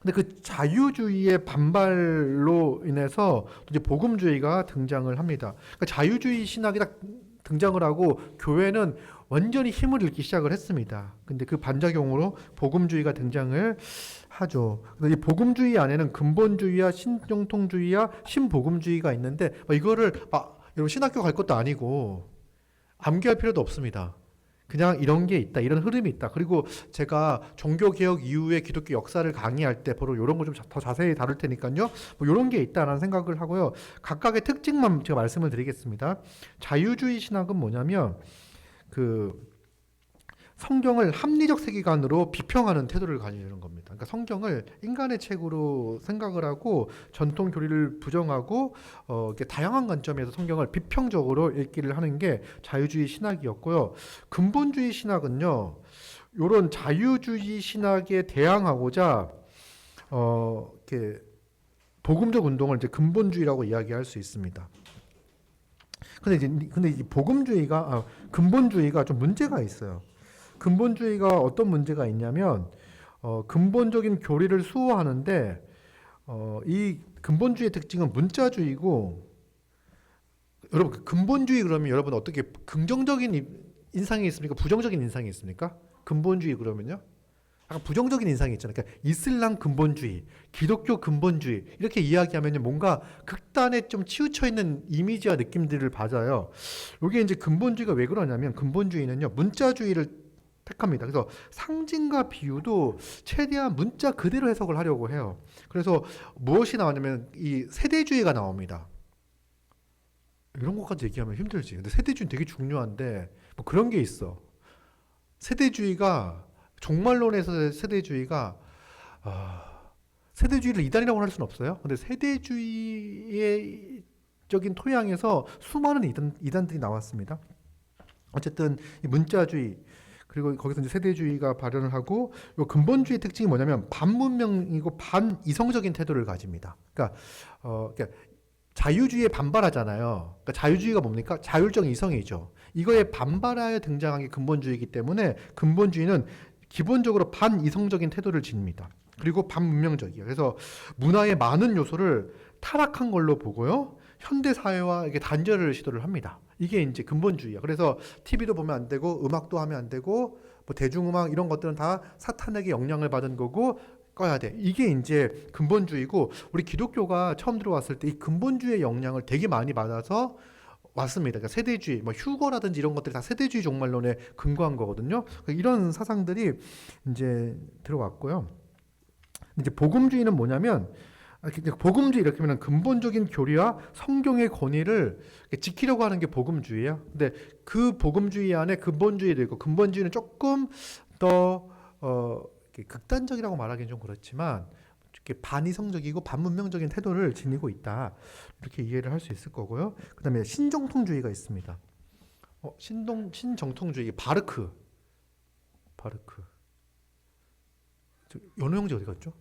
근데 그 자유주의의 반발로 인해서 이제 복음주의가 등장을 합니다. 그러니까 자유주의 신학이 딱 등장을 하고 교회는 완전히 힘을 잃기 시작을 했습니다. 근데 그 반작용으로 복음주의가 등장을 하죠. 근데 이 복음주의 안에는 근본주의와 신정통주의와 신복음주의가 있는데 이거를 여러분 신학교 갈 것도 아니고 암기할 필요도 없습니다. 그냥 이런 게 있다, 이런 흐름이 있다. 그리고 제가 종교개혁 이후의 기독교 역사를 강의할 때 바로 이런 거 좀 더 자세히 다룰 테니까요. 이런 게 있다라는 생각을 하고요. 각각의 특징만 제가 말씀을 드리겠습니다. 자유주의 신학은 뭐냐면 성경을 합리적 세계관으로 비평하는 태도를 가지는 겁니다. 그러니까 성경을 인간의 책으로 생각을 하고 전통 교리를 부정하고 이렇게 다양한 관점에서 성경을 비평적으로 읽기를 하는 게 자유주의 신학이었고요. 근본주의 신학은요, 이런 자유주의 신학에 대항하고자 이렇게 복음적 운동을 이제 근본주의라고 이야기할 수 있습니다. 근데 이 근본주의가 좀 문제가 있어요. 근본주의가 어떤 문제가 있냐면 근본적인 교리를 수호하는데 이 근본주의의 특징은 문자주의고, 여러분 근본주의 그러면 여러분 어떻게 긍정적인 인상이 있습니까? 부정적인 인상이 있습니까? 근본주의 그러면요? 약간 부정적인 인상이 있잖아요. 그러니까 이슬람 근본주의, 기독교 근본주의 이렇게 이야기하면 뭔가 극단에 좀 치우쳐 있는 이미지와 느낌들을 받아요. 이게 이제 근본주의가 왜 그러냐면 근본주의는요 문자주의를 택합니다. 그래서 상징과 비유도 최대한 문자 그대로 해석을 하려고 해요. 그래서 무엇이 나오냐면 이 세대주의가 나옵니다. 이런 것까지 얘기하면 힘들지. 근데 세대주의는 되게 중요한데 그런 게 있어. 세대주의가 종말론에서 세대주의를 이단이라고 할 수는 없어요. 근데 세대주의의 적인 토양에서 수많은 이단들이 나왔습니다. 어쨌든 이 문자주의 그리고 거기서 이제 세대주의가 발현을 하고, 요 근본주의 특징이 뭐냐면 반문명이고 반이성적인 태도를 가집니다. 그러니까 자유주의에 반발하잖아요. 그러니까 자유주의가 뭡니까? 자율적 이성이죠. 이거에 반발하여 등장한 게 근본주의이기 때문에 근본주의는 기본적으로 반이성적인 태도를 지닙니다. 그리고 반문명적이에요. 그래서 문화의 많은 요소를 타락한 걸로 보고요. 현대 사회와 이게 단절을 시도를 합니다. 이게 이제 근본주의야. 그래서 TV도 보면 안 되고 음악도 하면 안 되고 대중음악 이런 것들은 다 사탄에게 영향을 받은 거고 꺼야 돼. 이게 이제 근본주의고, 우리 기독교가 처음 들어왔을 때 이 근본주의의 영향을 되게 많이 받아서 왔습니다. 그러니까 세대주의, 휴거라든지 이런 것들이 다 세대주의 종말론에 근거한 거거든요. 그러니까 이런 사상들이 이제 들어왔고요. 이제 복음주의는 뭐냐면, 복음주의 이렇게 하면 근본적인 교리와 성경의 권위를 지키려고 하는 게 복음주의예요. 근데 그 복음주의 안에 근본주의도 있고, 근본주의는 조금 더 극단적이라고 말하기는 좀 그렇지만 이렇게 반이성적이고 반문명적인 태도를 지니고 있다, 이렇게 이해를 할 수 있을 거고요. 그 다음에 신정통주의가 있습니다. 신정통주의, 바르크. 연호 형제 어디 갔죠?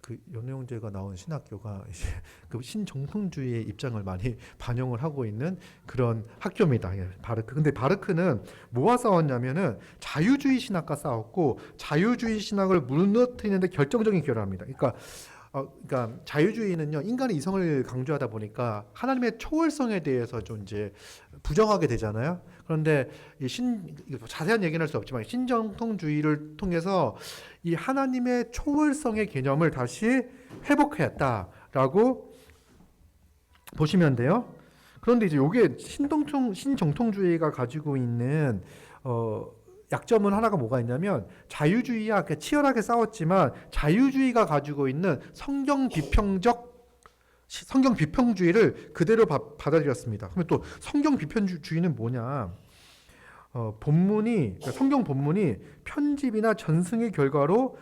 그 연호 형제가 나온 신학교가 이제 그 신정통주의의 입장을 많이 반영을 하고 있는 그런 학교입니다. 바르크. 근데 바르크는 뭐와 싸웠냐면은 자유주의 신학과 싸웠고, 자유주의 신학을 무너뜨리는데 결정적인 기여를 합니다. 그러니까 자유주의는요 인간의 이성을 강조하다 보니까 하나님의 초월성에 대해서 좀 이제 부정하게 되잖아요. 그런데 자세한 얘기는 할 수 없지만 신정통주의를 통해서 이 하나님의 초월성의 개념을 다시 회복했다라고 보시면 돼요. 그런데 이제 요게 신정통주의가 가지고 있는 약점은 하나가 뭐가 있냐면, 자유주의와 치열하게 싸웠지만 자유주의가 가지고 있는 성경 비평주의를 그대로 받아들였습니다. 그러면 또 성경 비평주의는 뭐냐? 성경 본문이 편집이나 전승의 결과로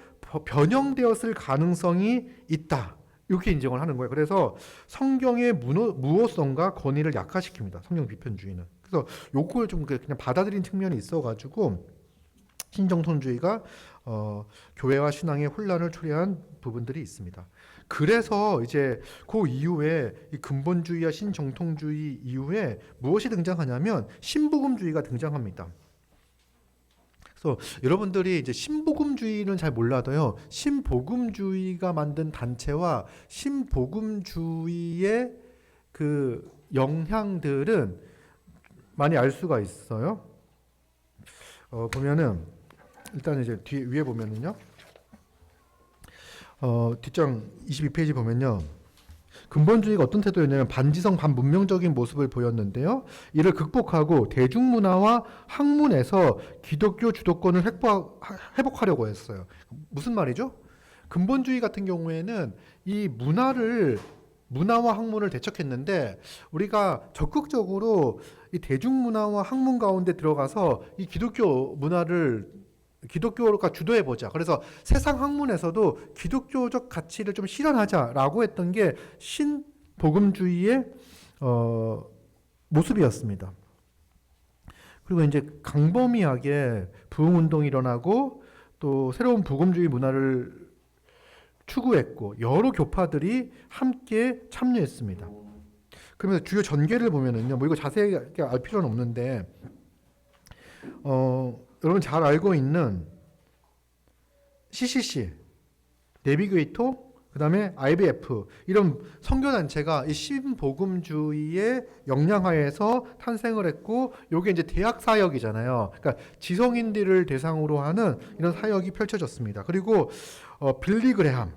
변형되었을 가능성이 있다, 이렇게 인정을 하는 거예요. 그래서 성경의 무호성과 권위를 약화시킵니다. 성경 비평주의는. 그래서 요걸 좀 그냥 받아들인 측면이 있어가지고 신정통주의가 교회와 신앙의 혼란을 초래한 부분들이 있습니다. 그래서 이제 그 이후에 이 근본주의와 신정통주의 이후에 무엇이 등장하냐면 신복음주의가 등장합니다. 그래서 여러분들이 이제 신복음주의는 잘 몰라도요. 신복음주의가 만든 단체와 신복음주의의 그 영향들은 많이 알 수가 있어요. 보면은 일단 이제 위에 보면은요. 뒷장 22페이지 보면요. 근본주의가 어떤 태도였냐면 반지성 반문명적인 모습을 보였는데요. 이를 극복하고 대중문화와 학문에서 기독교 주도권을 회복하려고 했어요. 무슨 말이죠? 근본주의 같은 경우에는 이 문화와 학문을 대척했는데 우리가 적극적으로 이 대중문화와 학문 가운데 들어가서 이 기독교가 주도해보자. 그래서 세상 학문에서도 기독교적 가치를 좀 실현하자라고 했던 게 신복음주의의 모습이었습니다. 그리고 이제 강범위하게 부흥운동이 일어나고 또 새로운 복음주의 문화를 추구했고 여러 교파들이 함께 참여했습니다. 그러면서 주요 전개를 보면은요, 뭐 이거 자세하게 알 필요는 없는데, 여러분 잘 알고 있는 CCC, 내비게이터, 그 다음에 IBF 이런 선교단체가 이 신복음주의의 영향하에서 탄생을 했고, 요게 이제 대학 사역이잖아요. 그러니까 지성인들을 대상으로 하는 이런 사역이 펼쳐졌습니다. 그리고 빌리 그레함,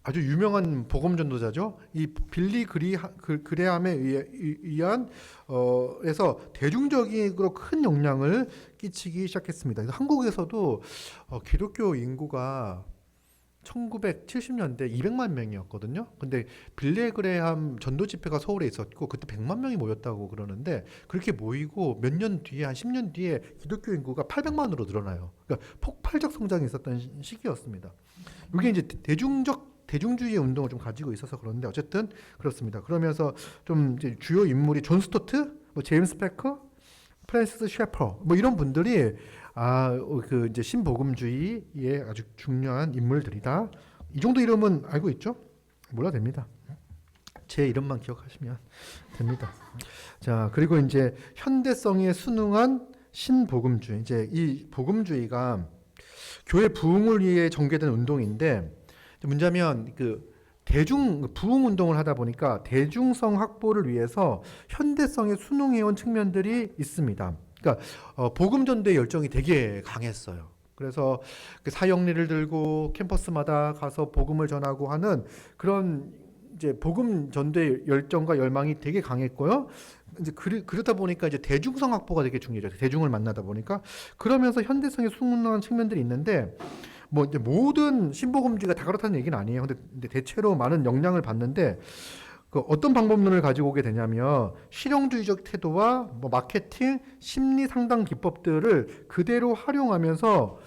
아주 유명한 복음 전도자죠. 이 빌리 그레함에 의한 에서 대중적으로 큰 영향을 끼치기 시작했습니다. 한국에서도 기독교 인구가 1970년대 200만 명이었거든요. 근데 빌리 그레함 전도 집회가 서울에 있었고 그때 100만 명이 모였다고 그러는데, 그렇게 모이고 몇 년 뒤에 한 10년 뒤에 기독교 인구가 800만으로 늘어나요. 그러니까 폭발적 성장이 있었던 시기였습니다. 이게 이제 대중주의 운동을 좀 가지고 있어서 그런데 어쨌든 그렇습니다. 그러면서 좀 이제 주요 인물이 존 스토트, 뭐 제임스 패커, 프랜시스 셰퍼, 뭐 이런 분들이 그 이제 신복음주의의 아주 중요한 인물들이다. 이 정도 이름은 알고 있죠? 몰라도 됩니다. 제 이름만 기억하시면 됩니다. 자, 그리고 이제 현대성에 순응한 신복음주의. 이제 이 복음주의가 교회 부흥을 위해 전개된 운동인데, 문제면 부흥 운동을 하다 보니까 대중성 확보를 위해서 현대성에 순응해온 측면들이 있습니다. 그러니까 복음 전도의 열정이 되게 강했어요. 그래서 그 사역리를 들고 캠퍼스마다 가서 복음을 전하고 하는 그런 이제 복음 전도의 열정과 열망이 되게 강했고요. 이제 그러다 보니까 이제 대중성 확보가 되게 중요해요. 대중을 만나다 보니까. 그러면서 현대성에 순응한 측면들이 있는데, 뭐 이제 모든 신복음주의가 다 그렇다는 얘기는 아니에요. 근데 대체로 많은 영향을 받는데, 그 어떤 방법론을 가지고 오게 되냐면 실용주의적 태도와 뭐 마케팅, 심리 상담 기법들을 그대로 활용하면서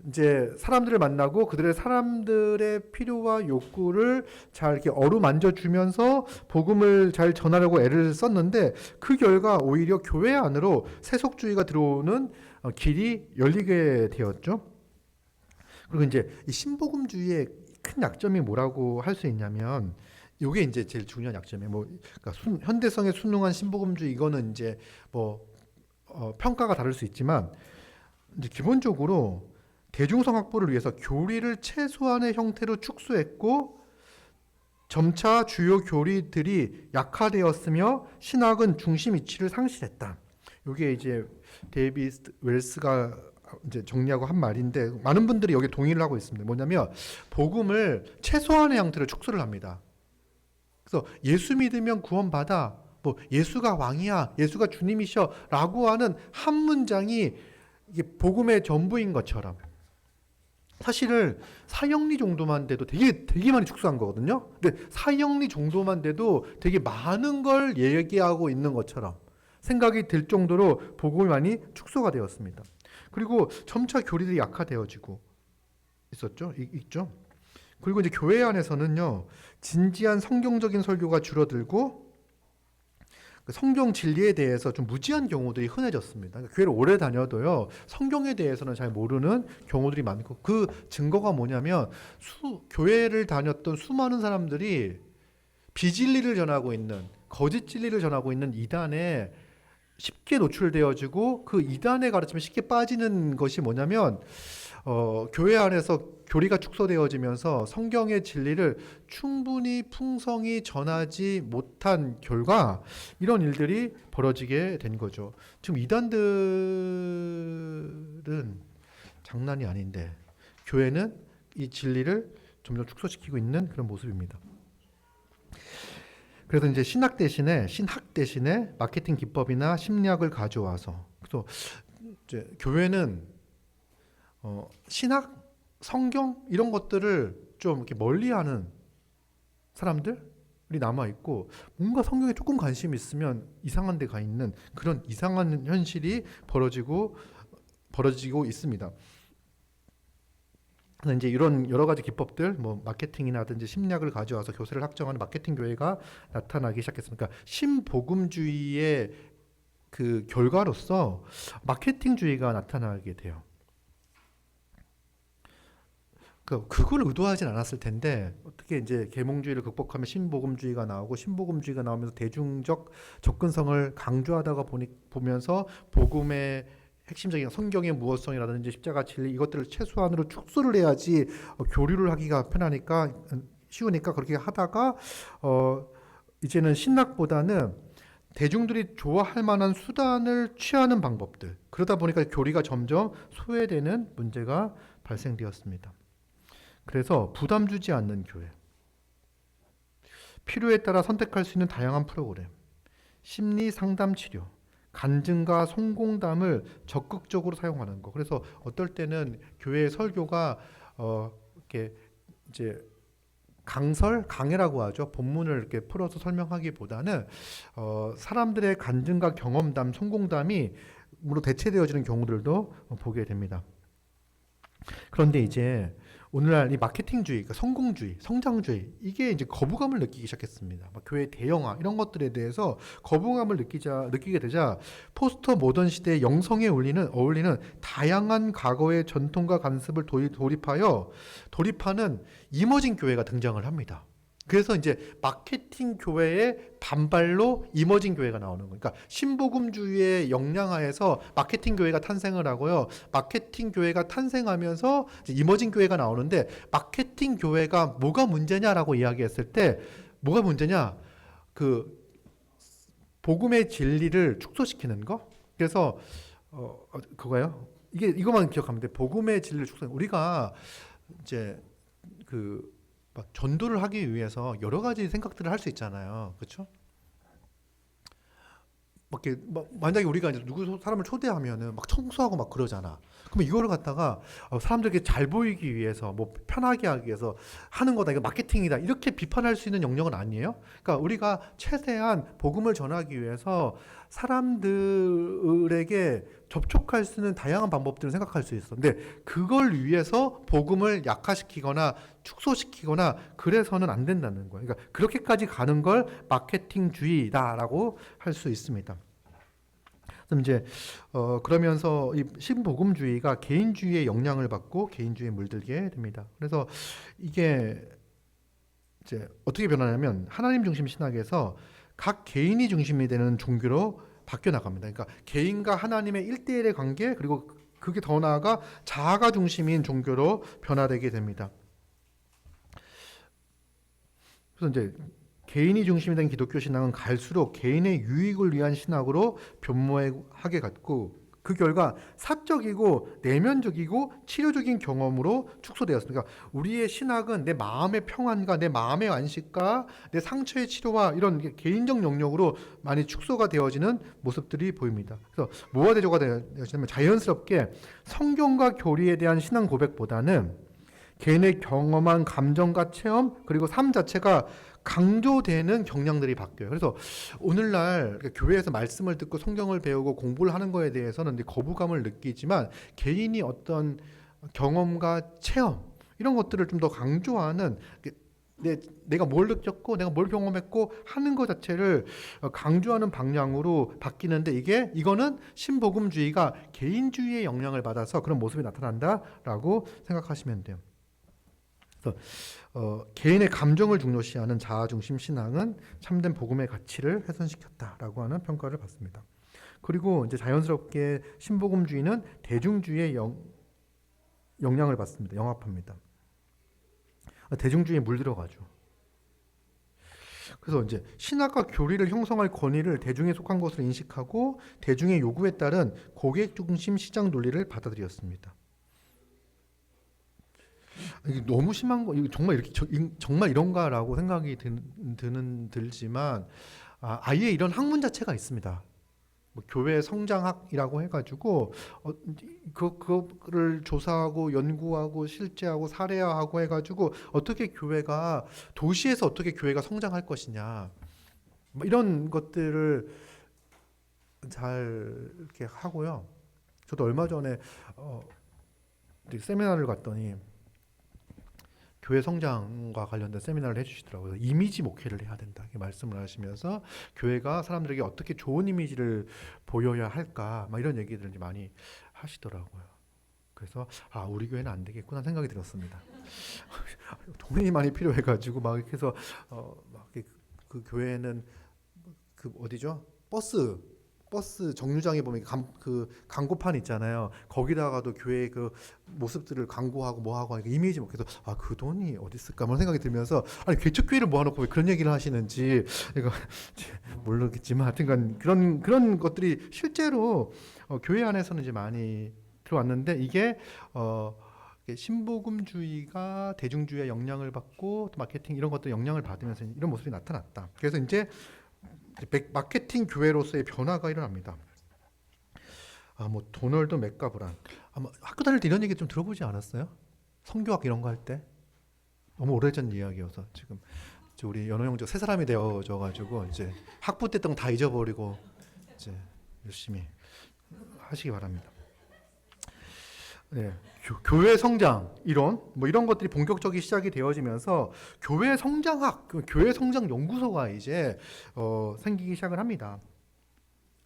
이제 사람들을 만나고 사람들의 필요와 욕구를 잘 이렇게 어루만져 주면서 복음을 잘 전하려고 애를 썼는데, 그 결과 오히려 교회 안으로 세속주의가 들어오는 길이 열리게 되었죠. 그리고 이제 이 신복음주의의 큰 약점이 뭐라고 할 수 있냐면, 이게 이제 제일 중요한 약점이에요. 그러니까 현대성에 순응한 신복음주의, 이거는 이제 평가가 다를 수 있지만, 이제 기본적으로 대중성 확보를 위해서 교리를 최소한의 형태로 축소했고, 점차 주요 교리들이 약화되었으며 신학은 중심 위치를 상실했다. 이게 이제 데이비드 웰스가 이제 정리하고 한 말인데, 많은 분들이 여기 동의를 하고 있습니다. 뭐냐면 복음을 최소한의 형태로 축소를 합니다. 그래서 예수 믿으면 구원받아, 뭐 예수가 왕이야, 예수가 주님이셔라고 하는 한 문장이 이게 복음의 전부인 것처럼, 사실은 사형리 정도만 돼도 되게 많이 축소한 거거든요. 근데 사형리 정도만 돼도 되게 많은 걸 얘기하고 있는 것처럼 생각이 들 정도로 복음이 많이 축소가 되었습니다. 그리고 점차 교리들이 약화되어지고 있죠. 그리고 이제 교회 안에서는요, 진지한 성경적인 설교가 줄어들고 성경 진리에 대해서 좀 무지한 경우들이 흔해졌습니다. 그러니까 교회를 오래 다녀도요, 성경에 대해서는 잘 모르는 경우들이 많고, 그 증거가 뭐냐면 교회를 다녔던 수많은 사람들이 비진리를 전하고 있는, 거짓 진리를 전하고 있는 이단에 쉽게 노출되어지고 그 이단의 가르침에 쉽게 빠지는 것이 뭐냐면 교회 안에서 교리가 축소되어지면서 성경의 진리를 충분히 풍성히 전하지 못한 결과 이런 일들이 벌어지게 된 거죠. 지금 이단들은 장난이 아닌데 교회는 이 진리를 점점 축소시키고 있는 그런 모습입니다. 그래서 이제 신학 대신에 마케팅 기법이나 심리학을 가져와서 그래서 이제 교회는 신학, 성경 이런 것들을 좀 이렇게 멀리하는 사람들이 남아 있고 뭔가 성경에 조금 관심이 있으면 이상한 데 가 있는 그런 이상한 현실이 벌어지고 있습니다. 이제 이런 여러 가지 기법들, 뭐 마케팅이라든지 심리학을 가져와서 교세를 확정하는 마케팅 교회가 나타나기 시작했습니다. 그러니까 신복음주의의 그 결과로서 마케팅주의가 나타나게 돼요. 그걸 의도하진 않았을 텐데 어떻게 이제 계몽주의를 극복하면 신복음주의가 나오고 신복음주의가 나오면서 대중적 접근성을 강조하다가 보면서 복음의 핵심적인 성경의 무엇성이라든지 십자가 진리 이것들을 최소한으로 축소를 해야지 교류를 하기가 편하니까 쉬우니까 그렇게 하다가 이제는 신학보다는 대중들이 좋아할 만한 수단을 취하는 방법들 그러다 보니까 교리가 점점 소외되는 문제가 발생되었습니다. 그래서 부담 주지 않는 교회, 필요에 따라 선택할 수 있는 다양한 프로그램, 심리 상담 치료, 간증과 송공담을 적극적으로 사용하는 거. 그래서 어떨 때는 교회 설교가 이렇게 이제 강해라고 하죠. 본문을 이렇게 풀어서 설명하기보다는 사람들의 간증과 경험담, 송공담이 으로 대체되어지는 경우들도 보게 됩니다. 그런데 이제 오늘날 이 마케팅주의, 그러니까 성공주의, 성장주의 이게 이제 거부감을 느끼기 시작했습니다. 교회 대형화 이런 것들에 대해서 거부감을 느끼게 되자 포스트 모던 시대의 영성에 어울리는 다양한 과거의 전통과 관습을 도입하는 이머징 교회가 등장을 합니다. 그래서 이제 마케팅 교회의 반발로 이머징 교회가 나오는 거예요. 그러니까 신복음주의의 역량하에서 마케팅 교회가 탄생을 하고요. 마케팅 교회가 탄생하면서 이머징 교회가 나오는데 마케팅 교회가 뭐가 문제냐라고 이야기했을 때 뭐가 문제냐? 그 복음의 진리를 축소시키는 거. 그래서 그거예요. 이것만 기억하면 돼. 복음의 진리를 우리가 이제 막 전도를 하기 위해서 여러 가지 생각들을 할 수 있잖아요. 그렇죠? 만약에 우리가 이제 사람을 초대하면은 막 청소하고 막 그러잖아. 그러면 이거를 갖다가 사람들에게 잘 보이기 위해서 뭐 편하게 하기 위해서 하는 거다. 이거 마케팅이다. 이렇게 비판할 수 있는 영역은 아니에요. 그러니까 우리가 최대한 복음을 전하기 위해서 사람들에게 접촉할 수 있는 다양한 방법들을 생각할 수 있어. 근데 그걸 위해서 복음을 약화시키거나 축소시키거나 그래서는 안 된다는 거예요. 그러니까 그렇게까지 가는 걸 마케팅주의다라고 할 수 있습니다. 그럼 이제 그러면서 이 신복음주의가 개인주의의 영향을 받고 개인주의에 물들게 됩니다. 그래서 이게 이제 어떻게 변하냐면 하나님 중심 신학에서 각 개인이 중심이 되는 종교로 바뀌어 나갑니다. 그러니까 개인과 하나님의 1대1의 관계 그리고 그게 더 나아가 자아가 중심인 종교로 변화되게 됩니다. 그래서 이제 개인이 중심이 된 기독교 신앙은 갈수록 개인의 유익을 위한 신학으로 변모하게 갔고 그 결과 사적이고 내면적이고 치료적인 경험으로 축소되었습니다. 그러니까 우리의 신학은 내 마음의 평안과 내 마음의 안식과 내 상처의 치료와 이런 개인적 영역으로 많이 축소가 되어지는 모습들이 보입니다. 그래서 뭐가 대조가 되어지냐면 자연스럽게 성경과 교리에 대한 신앙 고백보다는 개인의 경험한 감정과 체험 그리고 삶 자체가 강조되는 경향들이 바뀌어요. 그래서 오늘날 교회에서 말씀을 듣고 성경을 배우고 공부를 하는 거에 대해서는 거부감을 느끼지만 개인이 어떤 경험과 체험 이런 것들을 좀 더 강조하는 내가 뭘 느꼈고 내가 뭘 경험했고 하는 것 자체를 강조하는 방향으로 바뀌는데 이거는 신복음주의가 개인주의의 영향을 받아서 그런 모습이 나타난다라고 생각하시면 돼요. 그래서 개인의 감정을 중요시하는 자아중심 신앙은 참된 복음의 가치를 훼손시켰다라고 하는 평가를 받습니다. 그리고 이제 자연스럽게 신복음주의는 대중주의의 영향을 받습니다. 영합합니다. 대중주의에 물들어가죠. 그래서 이제 신학과 교리를 형성할 권위를 대중에 속한 것으로 인식하고 대중의 요구에 따른 고객 중심 시장 논리를 받아들였습니다. 이게 너무 심한 거, 이거 정말 이렇게 정말 이런가라고 생각이 들지만 아예 이런 학문 자체가 있습니다. 뭐 교회 성장학이라고 해가지고 그거를 조사하고 연구하고 실제하고 사례화하고 해가지고 어떻게 교회가 도시에서 어떻게 교회가 성장할 것이냐 뭐 이런 것들을 잘 이렇게 하고요. 저도 얼마 전에 세미나를 갔더니 교회 성장과 관련된 세미나를 해주시더라고요. 이미지 목회를 해야 된다 이렇게 말씀을 하시면서 교회가 사람들에게 어떻게 좋은 이미지를 보여야 할까 막 이런 얘기들을 많이 하시더라고요. 그래서 우리 교회는 안 되겠구나 생각이 들었습니다. 돈이 많이 필요해가지고 막 이렇게 해서 그 교회는 그 어디죠? 버스 정류장에 보면 그 광고판 있잖아요. 거기다가도 교회 그 모습들을 광고하고 뭐하고 하니까 이미지 먹혀서 그 돈이 어디 있을까 뭐 생각이 들면서 아니 개척교회를 모아놓고 왜 그런 얘기를 하시는지 이거 모르겠지만 하여튼간 그런 것들이 실제로 교회 안에서는 이제 많이 들어왔는데 이게 신복음주의가 대중주의의 영향을 받고 또 마케팅 이런 것들 영향을 받으면서 이런 모습이 나타났다. 그래서 이제 마케팅 교회로서의 변화가 일어납니다. 뭐 도널드 맥가브란 아마 학교 다닐 때 이런 얘기 좀 들어보지 않았어요? 성교학 이런 거 할 때 너무 오래전 이야기여서 지금 우리 연호 형제 세 사람이 되어져가지고 이제 학부 때 했던 거 다 잊어버리고 이제 열심히 하시기 바랍니다. 네, 교회 성장 이론 뭐 이런 것들이 본격적인 시작이 되어지면서 교회 성장학, 교회 성장 연구소가 이제 생기기 시작을 합니다.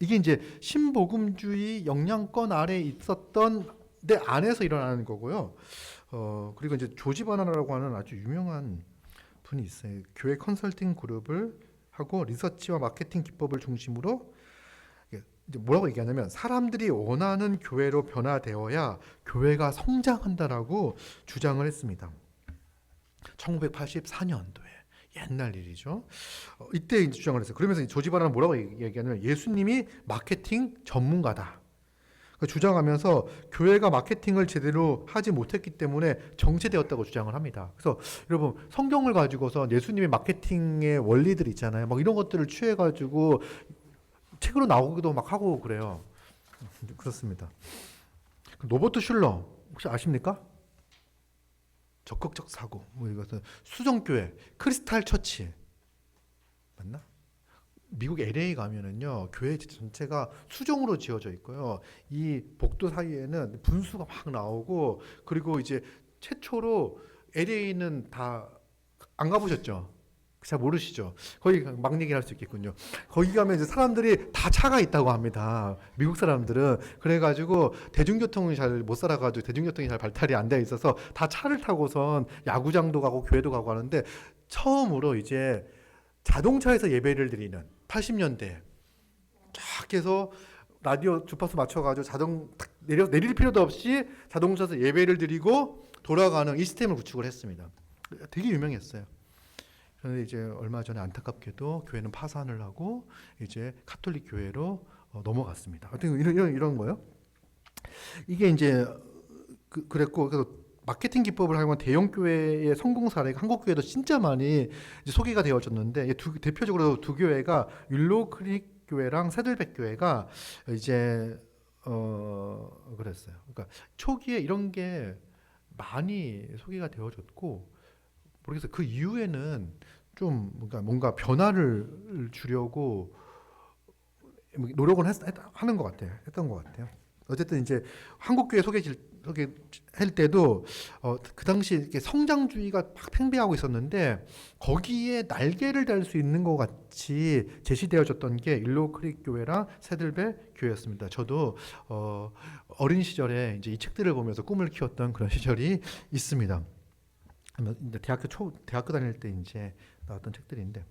이게 이제 신복음주의 영향권 아래 있었던 데 안에서 일어나는 거고요. 그리고 이제 조지 바나나라고 하는 아주 유명한 분이 있어요. 교회 컨설팅 그룹을 하고 리서치와 마케팅 기법을 중심으로 이제 뭐라고 얘기하냐면 사람들이 원하는 교회로 변화되어야 교회가 성장한다라고 주장을 했습니다. 1984년도에 옛날 일이죠. 이때 이제 주장을 했어요. 그러면서 조지 바나나는 뭐라고 얘기하냐면 예수님이 마케팅 전문가다. 주장하면서 교회가 마케팅을 제대로 하지 못했기 때문에 정체되었다고 주장을 합니다. 그래서 여러분 성경을 가지고서 예수님의 마케팅의 원리들 있잖아요. 막 이런 것들을 취해가지고 책으로 나오기도 막 하고 그래요. 그렇습니다. 노버트 슐러 혹시 아십니까? 적극적 사고, 뭐 이것은 수정교회, 크리스탈 처치 맞나? 미국 LA 가면은요 교회 전체가 수정으로 지어져 있고요. 이 복도 사이에는 분수가 막 나오고 그리고 이제 최초로 LA는 다 안 가보셨죠? 잘 모르시죠? 거기 막 얘기를 할 수 있겠군요. 거기 가면 이제 사람들이 다 차가 있다고 합니다. 미국 사람들은. 그래가지고 대중교통이 잘 못 살아가지고 대중교통이 잘 발달이 안 돼 있어서 다 차를 타고선 야구장도 가고 교회도 가고 하는데 처음으로 이제 자동차에서 예배를 드리는 80년대 쫙 해서 라디오 주파수 맞춰가지고 내릴 필요도 없이 자동차에서 예배를 드리고 돌아가는 이 시스템을 구축을 했습니다. 되게 유명했어요. 그런데 이제 얼마 전에 안타깝게도 교회는 파산을 하고 이제 카톨릭 교회로 넘어갔습니다. 하여튼 이런 거요. 이게 이제 그랬고 그래서 마케팅 기법을 활용한 대형 교회의 성공 사례가 한국 교회도 진짜 많이 이제 소개가 되어졌는데 대표적으로 두 교회가 윌로우 크릭 교회랑 새들백 교회가 이제 그랬어요. 그러니까 초기에 이런 게 많이 소개가 되어졌고 모르겠어요. 그 이후에는 좀 뭔가 변화를 주려고 노력을 하는 것 같아요. 했던 것 같아요. 어쨌든 이제 한국교회 소개할 때도 그 당시 이렇게 성장주의가 막 팽배하고 있었는데 거기에 날개를 달 수 있는 것 같이 제시되어졌던 게 일로우 크릭 교회랑 새들배 교회였습니다. 저도 어린 시절에 이제 이 책들을 보면서 꿈을 키웠던 그런 시절이 있습니다. 대학교 다닐 때 이제 나왔던 책들인데,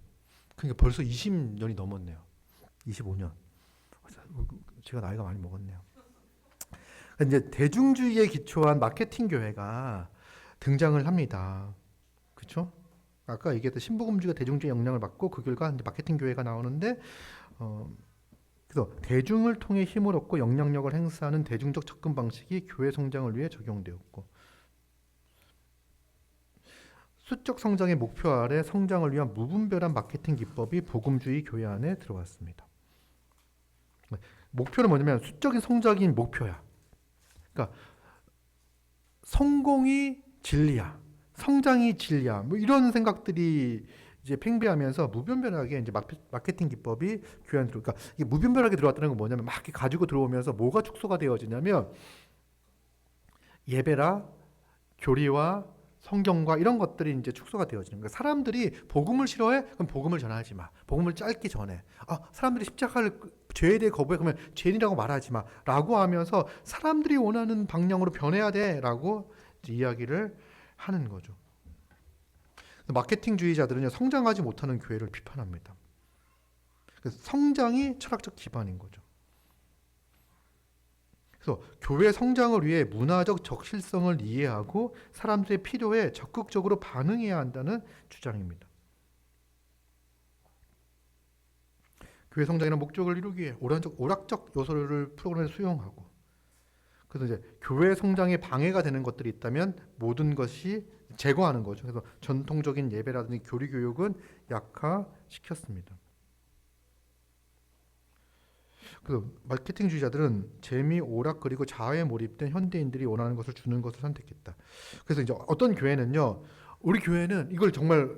그러니까 벌써 20년이 넘었네요. 25년. 제가 나이가 많이 먹었네요. 이제 대중주의에 기초한 마케팅 교회가 등장을 합니다. 그렇죠? 아까 얘기했던 신복음주의가 대중주의 영향을 받고 그 결과 이제 마케팅 교회가 나오는데 그래서 대중을 통해 힘을 얻고 영향력을 행사하는 대중적 접근 방식이 교회 성장을 위해 적용되었고 수적 성장의 목표 아래 성장을 위한 무분별한 마케팅 기법이 복음주의 교회 안에 들어왔습니다. 목표는 뭐냐면 수적인 성장이 목표야. 그러니까 성공이 진리야, 성장이 진리야. 뭐 이런 생각들이 이제 팽배하면서 무분별하게 이제 마케팅 기법이 교회 안에 들어오니까 이게 무분별하게 들어왔다는 건 뭐냐면 막 이렇게 가지고 들어오면서 뭐가 축소가 되어지냐면 예배라 교리와 성경과 이런 것들이 이제 축소가 되어지는 거예요. 사람들이 복음을 싫어해? 그럼 복음을 전하지 마. 복음을 짧게 전해. 사람들이 십자가를 죄에 대해 거부해? 그러면 죄인이라고 말하지 마. 라고 하면서 사람들이 원하는 방향으로 변해야 돼. 라고 이야기를 하는 거죠. 마케팅주의자들은 성장하지 못하는 교회를 비판합니다. 그래서 성장이 철학적 기반인 거죠. 그래서 교회 성장을 위해 문화적 적실성을 이해하고 사람들의 필요에 적극적으로 반응해야 한다는 주장입니다. 교회 성장이라는 목적을 이루기 위해 오락적 요소를 프로그램에 수용하고 그래서 이제 교회 성장에 방해가 되는 것들이 있다면 모든 것이 제거하는 거죠. 그래서 전통적인 예배라든지 교리 교육은 약화시켰습니다. 그래서 마케팅주의자들은 재미, 오락 그리고 자아에 몰입된 현대인들이 원하는 것을 주는 것을 선택했다. 그래서 이제 어떤 교회는요, 우리 교회는 이걸 정말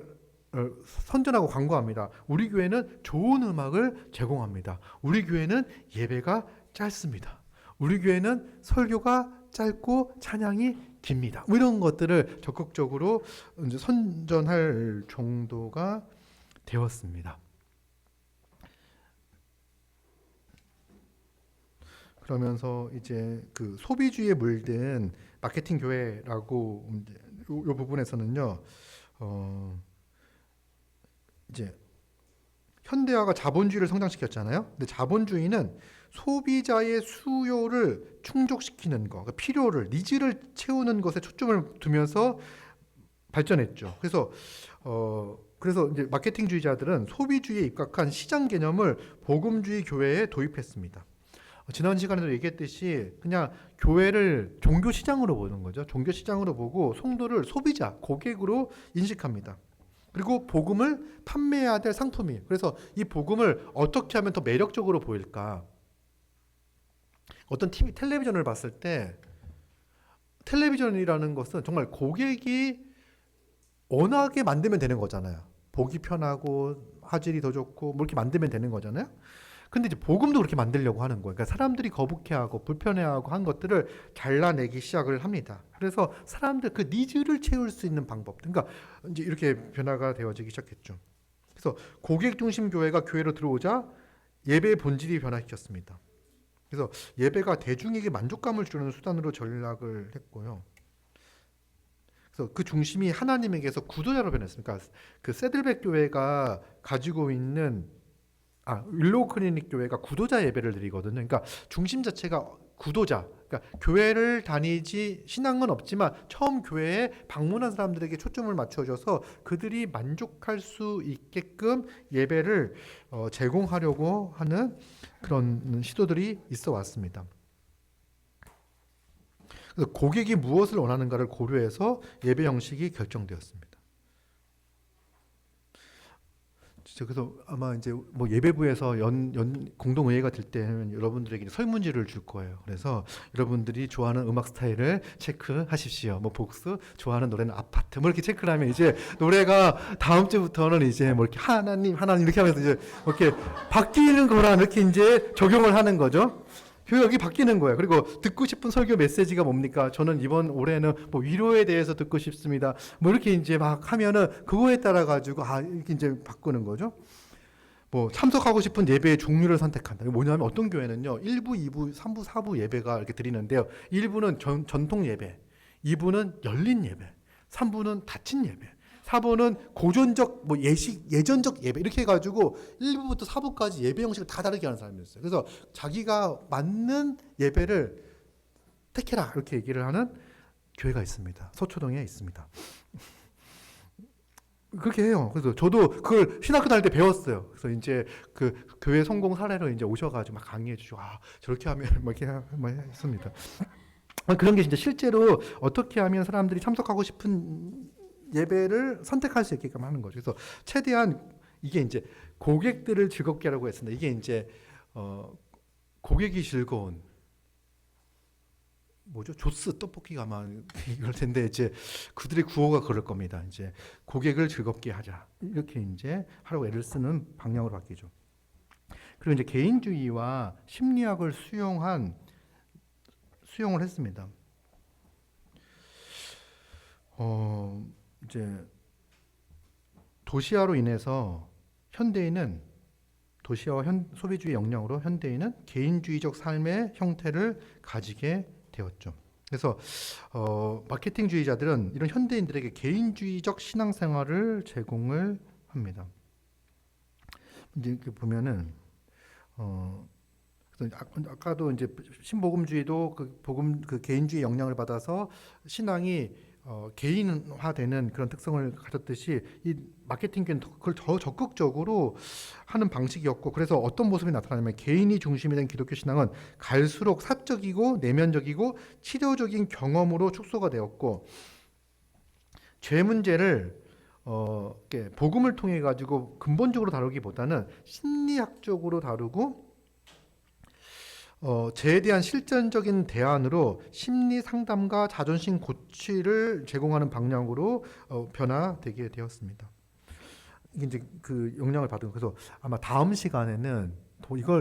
선전하고 광고합니다. 우리 교회는 좋은 음악을 제공합니다. 우리 교회는 예배가 짧습니다. 우리 교회는 설교가 짧고 찬양이 깁니다. 뭐 이런 것들을 적극적으로 이제 선전할 정도가 되었습니다. 그러면서 이제 그 소비주의에 물든 마케팅 교회라고 이 부분에서는요, 이제 현대화가 자본주의를 성장시켰잖아요. 근데 자본주의는 소비자의 수요를 충족시키는 거, 그러니까 필요를, 니즈를 채우는 것에 초점을 두면서 발전했죠. 그래서 이제 마케팅주의자들은 소비주의에 입각한 시장 개념을 복음주의 교회에 도입했습니다. 지난 시간에도 얘기했듯이 그냥 교회를 종교 시장으로 보는 거죠. 종교 시장으로 보고 성도를 소비자, 고객으로 인식합니다. 그리고 복음을 판매해야 될 상품이에요. 그래서 이 복음을 어떻게 하면 더 매력적으로 보일까? 어떤 텔레비전을 봤을 때 텔레비전이라는 것은 정말 고객이 원하게 만들면 되는 거잖아요. 보기 편하고 화질이 더 좋고 뭐 이렇게 만들면 되는 거잖아요. 근데 이제 복음도 그렇게 만들려고 하는 거예요. 그러니까 사람들이 거북해하고 불편해하고 한 것들을 잘라내기 시작을 합니다. 그래서 사람들 그 니즈를 채울 수 있는 방법, 그러니까 이제 이렇게 변화가 되어지기 시작했죠. 그래서 고객 중심 교회가 교회로 들어오자 예배의 본질이 변화시켰습니다. 그래서 예배가 대중에게 만족감을 주는 수단으로 전락을 했고요. 그래서 그 중심이 하나님에게서 구도자로 변했습니다. 그러니까 그 세들백 교회가 가지고 있는 윌로우 클리닉 교회가 구도자 예배를 드리거든요. 그러니까 중심 자체가 구도자. 그러니까 교회를 다니지 신앙은 없지만 처음 교회에 방문한 사람들에게 초점을 맞춰줘서 그들이 만족할 수 있게끔 예배를 제공하려고 하는 그런 시도들이 있어 왔습니다. 그래서 고객이 무엇을 원하는가를 고려해서 예배 형식이 결정되었습니다. 그래서 아마 이제 뭐 예배부에서 공동회의가 될 때는 여러분들에게 설문지를 줄 거예요. 그래서 여러분들이 좋아하는 음악 스타일을 체크하십시오. 뭐 복수, 좋아하는 노래는 아파트, 뭐 이렇게 체크를 하면 이제 노래가 다음 주부터는 이제 뭐 이렇게 하나님 이렇게 하면서 이제 이렇게 바뀌는 거라 이렇게 이제 적용을 하는 거죠. 교육이 바뀌는 거예요. 그리고 듣고 싶은 설교 메시지가 뭡니까? 저는 이번 올해는 뭐 위로에 대해서 듣고 싶습니다. 뭐 이렇게 이제 막 하면은 그거에 따라 가지고 이렇게 이제 바꾸는 거죠. 뭐 참석하고 싶은 예배의 종류를 선택한다. 이게 뭐냐면 어떤 교회는요, 1부, 2부, 3부, 4부 예배가 이렇게 드리는데요. 1부는 전통 예배, 2부는 열린 예배, 3부는 닫힌 예배, 4부는 고전적 뭐 예전적 예배 이렇게 해가지고 1부부터 4부까지 예배 형식을 다 다르게 하는 사람이 있어요. 그래서 자기가 맞는 예배를 택해라 이렇게 얘기를 하는 교회가 있습니다. 서초동에 있습니다. 그렇게 해요. 그래서 저도 그걸 신학교 다닐 때 배웠어요. 그래서 이제 그 교회 성공 사례로 이제 오셔가지고 막 강의해 주시고, 저렇게 하면 막 이렇게 했습니다. 그런 게 진짜 실제로 어떻게 하면 사람들이 참석하고 싶은 예배를 선택할 수 있게끔 하는 거죠. 그래서 최대한 이게 이제 고객들을 즐겁게 하려고 했습니다. 이게 이제 고객이 즐거운 뭐죠? 조스 떡볶이가 아마 이럴 텐데 이제 그들의 구호가 그럴 겁니다. 이제 고객을 즐겁게 하자 이렇게 이제 하려고 애를 쓰는 방향으로 바뀌죠. 그리고 이제 개인주의와 심리학을 수용을 했습니다. 이제 도시화로 인해서 도시화와 소비주의 영향으로 현대인은 개인주의적 삶의 형태를 가지게 되었죠. 그래서 마케팅주의자들은 이런 현대인들에게 개인주의적 신앙생활을 제공을 합니다. 이제 보면은 아까도 이제 신복음주의도 그 개인주의 영향을 받아서 신앙이 개인화되는 그런 특성을 가졌듯이 이 마케팅계는 그걸 더 적극적으로 하는 방식이었고, 그래서 어떤 모습이 나타나냐면 개인이 중심이 된 기독교 신앙은 갈수록 사적이고 내면적이고 치료적인 경험으로 축소가 되었고, 죄 문제를 복음을 통해 가지고 근본적으로 다루기보다는 심리학적으로 다루고 죄에 대한 실전적인 대안으로 심리 상담과 자존심 고취를 제공하는 방향으로 변화되게 되었습니다. 이게 이제 그 영향을 받은, 그래서 아마 다음 시간에는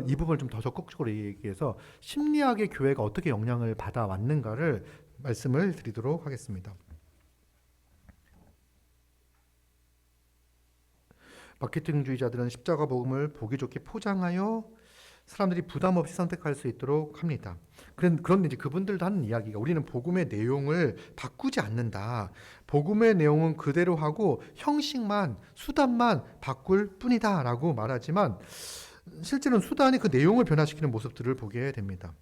이 부분을 좀 더 적극적으로 얘기해서 심리학의 교회가 어떻게 영향을 받아 왔는가를 말씀을 드리도록 하겠습니다. 마케팅주의자들은 십자가 복음을 보기 좋게 포장하여 사람들이 부담 없이 선택할 수 있도록 합니다. 그런데 이제 그분들도 하는 이야기가, 우리는 복음의 내용을 바꾸지 않는다. 복음의 내용은 그대로 하고 형식만, 수단만 바꿀 뿐이다라고 말하지만 실제로는 수단이 그 내용을 변화시키는 모습들을 보게 됩니다.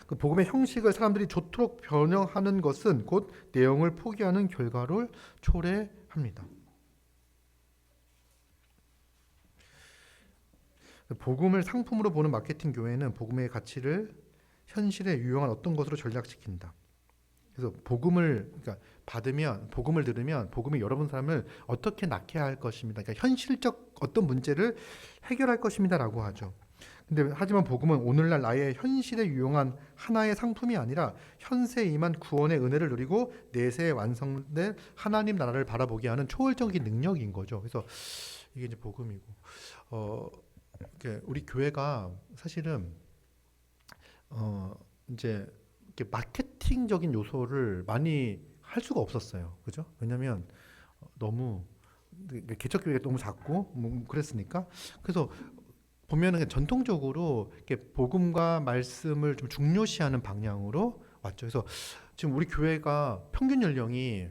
그 복음의 형식을 사람들이 좋도록 변형하는 것은 곧 내용을 포기하는 결과를 초래합니다. 복음을 상품으로 보는 마케팅 교회는 복음의 가치를 현실에 유용한 어떤 것으로 전락시킨다. 그래서 복음을 들으면 복음이 여러분 사람을 어떻게 낳게 할 것입니다. 그러니까 현실적 어떤 문제를 해결할 것입니다라고 하죠. 하지만 복음은 오늘날 나의 현실에 유용한 하나의 상품이 아니라 현세에 임한 구원의 은혜를 누리고 내세에 완성된 하나님 나라를 바라보게 하는 초월적인 능력인 거죠. 그래서 이게 이제 복음이고, 우리 교회가 사실은 이제 이렇게 마케팅적인 요소를 많이 할 수가 없었어요. 그죠? 왜냐하면 너무 개척 교회가 너무 작고 그랬으니까. 그래서 보면은 전통적으로 이렇게 복음과 말씀을 좀 중요시하는 방향으로 왔죠. 그래서 지금 우리 교회가 평균 연령이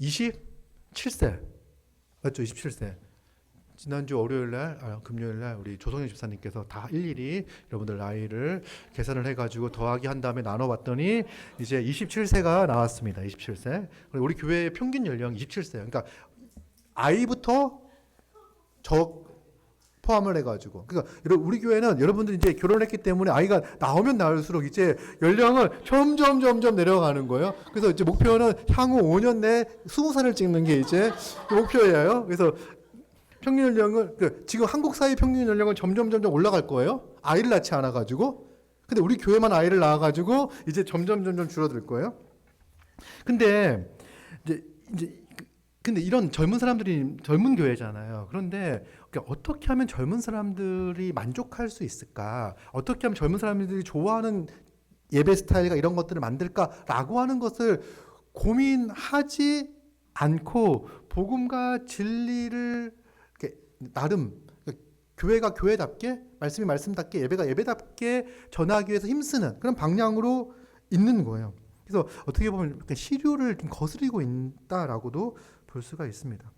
27세 맞죠? 27세. 지난주 금요일날 우리 조성현 집사님께서 다 일일이 여러분들 나이를 계산을 해가지고 더하기 한 다음에 나눠봤더니 이제 27세가 나왔습니다. 27세. 우리 교회의 평균 연령이 27세예요. 그러니까 아이부터 포함을 해가지고, 그러니까 우리 교회는 여러분들이 이제 결혼했기 때문에 아이가 나오면 나올수록 이제 연령을 점점 내려가는 거예요. 그래서 이제 목표는 향후 5년 내에 20살을 찍는 게 이제 목표예요. 그래서 평균 연령은 지금 한국 사회 평균 연령은 점점 올라갈 거예요. 아이를 낳지 않아 가지고. 근데 우리 교회만 아이를 낳아 가지고 이제 점점 줄어들 거예요. 근데 이런 젊은 교회잖아요. 그런데 어떻게 하면 젊은 사람들이 만족할 수 있을까? 어떻게 하면 젊은 사람들이 좋아하는 예배 스타일과 이런 것들을 만들까라고 하는 것을 고민하지 않고 복음과 진리를 나름 교회가 교회답게, 말씀이 말씀답게, 예배가 예배답게 전하기 위해서 힘쓰는 그런 방향으로 있는 거예요. 그래서 어떻게 보면 시류를 좀 거스리고 있다라고도 볼 수가 있습니다.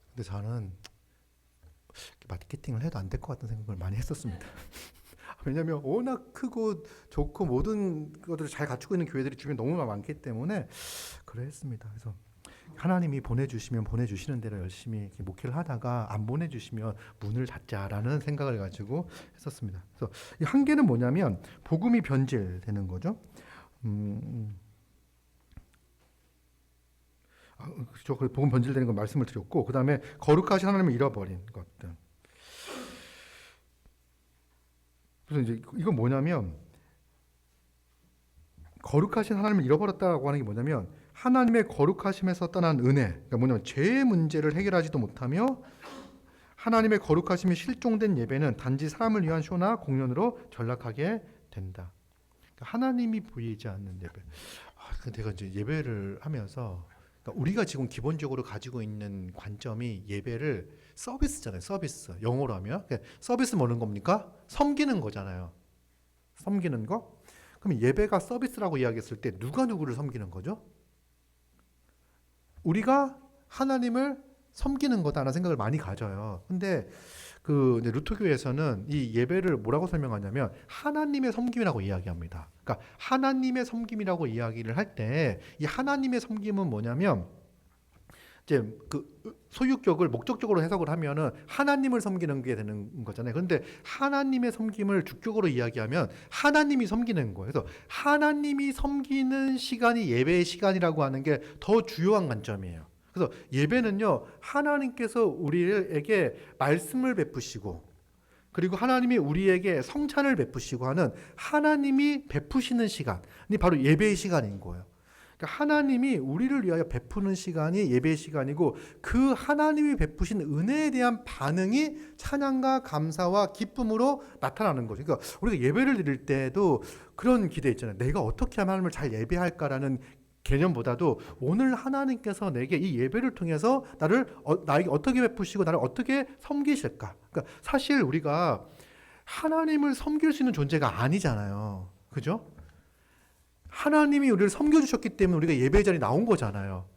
근데 저는 마케팅을 해도 안 될 것 같은 생각을 많이 했었습니다. 왜냐하면 워낙 크고 좋고 모든 것들을 잘 갖추고 있는 교회들이 주변에 너무 많기 때문에 그랬습니다. 그래서 하나님이 보내주시면 보내주시는 대로 열심히 이렇게 목회를 하다가 안 보내주시면 문을 닫자라는 생각을 가지고 했었습니다. 그래서 이 한계는 뭐냐면 복음이 변질되는 거죠. 그렇죠. 복음 변질되는 건 말씀을 드렸고, 그 다음에 거룩하신 하나님을 잃어버린 것들. 그래서 이제 이건 뭐냐면 거룩하신 하나님을 잃어버렸다고 하는 게 뭐냐면 하나님의 거룩하심에서 떠난 은혜, 그러니까 뭐냐면 죄의 문제를 해결하지도 못하며 하나님의 거룩하심이 실종된 예배는 단지 사람을 위한 쇼나 공연으로 전락하게 된다. 그러니까 하나님이 보이지 않는 예배. 내가 이제 예배를 하면서 그러니까 우리가 지금 기본적으로 가지고 있는 관점이 예배를 서비스잖아요. 서비스. 영어로 하면 서비스 뭐는 겁니까? 섬기는 거잖아요. 섬기는 거. 그럼 예배가 서비스라고 이야기했을 때 누가 누구를 섬기는 거죠? 우리가 하나님을 섬기는 거다라는 생각을 많이 가져요. 근데 루터교에서는 이 예배를 뭐라고 설명하냐면 하나님의 섬김이라고 이야기합니다. 그러니까 하나님의 섬김이라고 이야기를 할 때 이 하나님의 섬김은 뭐냐면 이제 소유격을 목적적으로 해석을 하면은 하나님을 섬기는 게 되는 거잖아요. 그런데 하나님의 섬김을 주격으로 이야기하면 하나님이 섬기는 거예요. 그래서 하나님이 섬기는 시간이 예배의 시간이라고 하는 게 더 주요한 관점이에요. 그래서 예배는요, 하나님께서 우리에게 말씀을 베푸시고 그리고 하나님이 우리에게 성찬을 베푸시고 하는 하나님이 베푸시는 시간이 바로 예배의 시간인 거예요. 그러니까 하나님이 우리를 위하여 베푸는 시간이 예배의 시간이고 그 하나님이 베푸신 은혜에 대한 반응이 찬양과 감사와 기쁨으로 나타나는 거죠. 그러니까 우리가 예배를 드릴 때도 그런 기대 있잖아요. 내가 어떻게 하면 하나님을 잘 예배할까라는 개념보다도 오늘 하나님께서 내게 이 예배를 통해서 나에게 어떻게 베푸시고 나를 어떻게 섬기실까. 그러니까 사실 우리가 하나님을 섬길 수 있는 존재가 아니잖아요. 그죠? 하나님이 우리를 섬겨주셨기 때문에 우리가 예배 자리에 나온 거잖아요.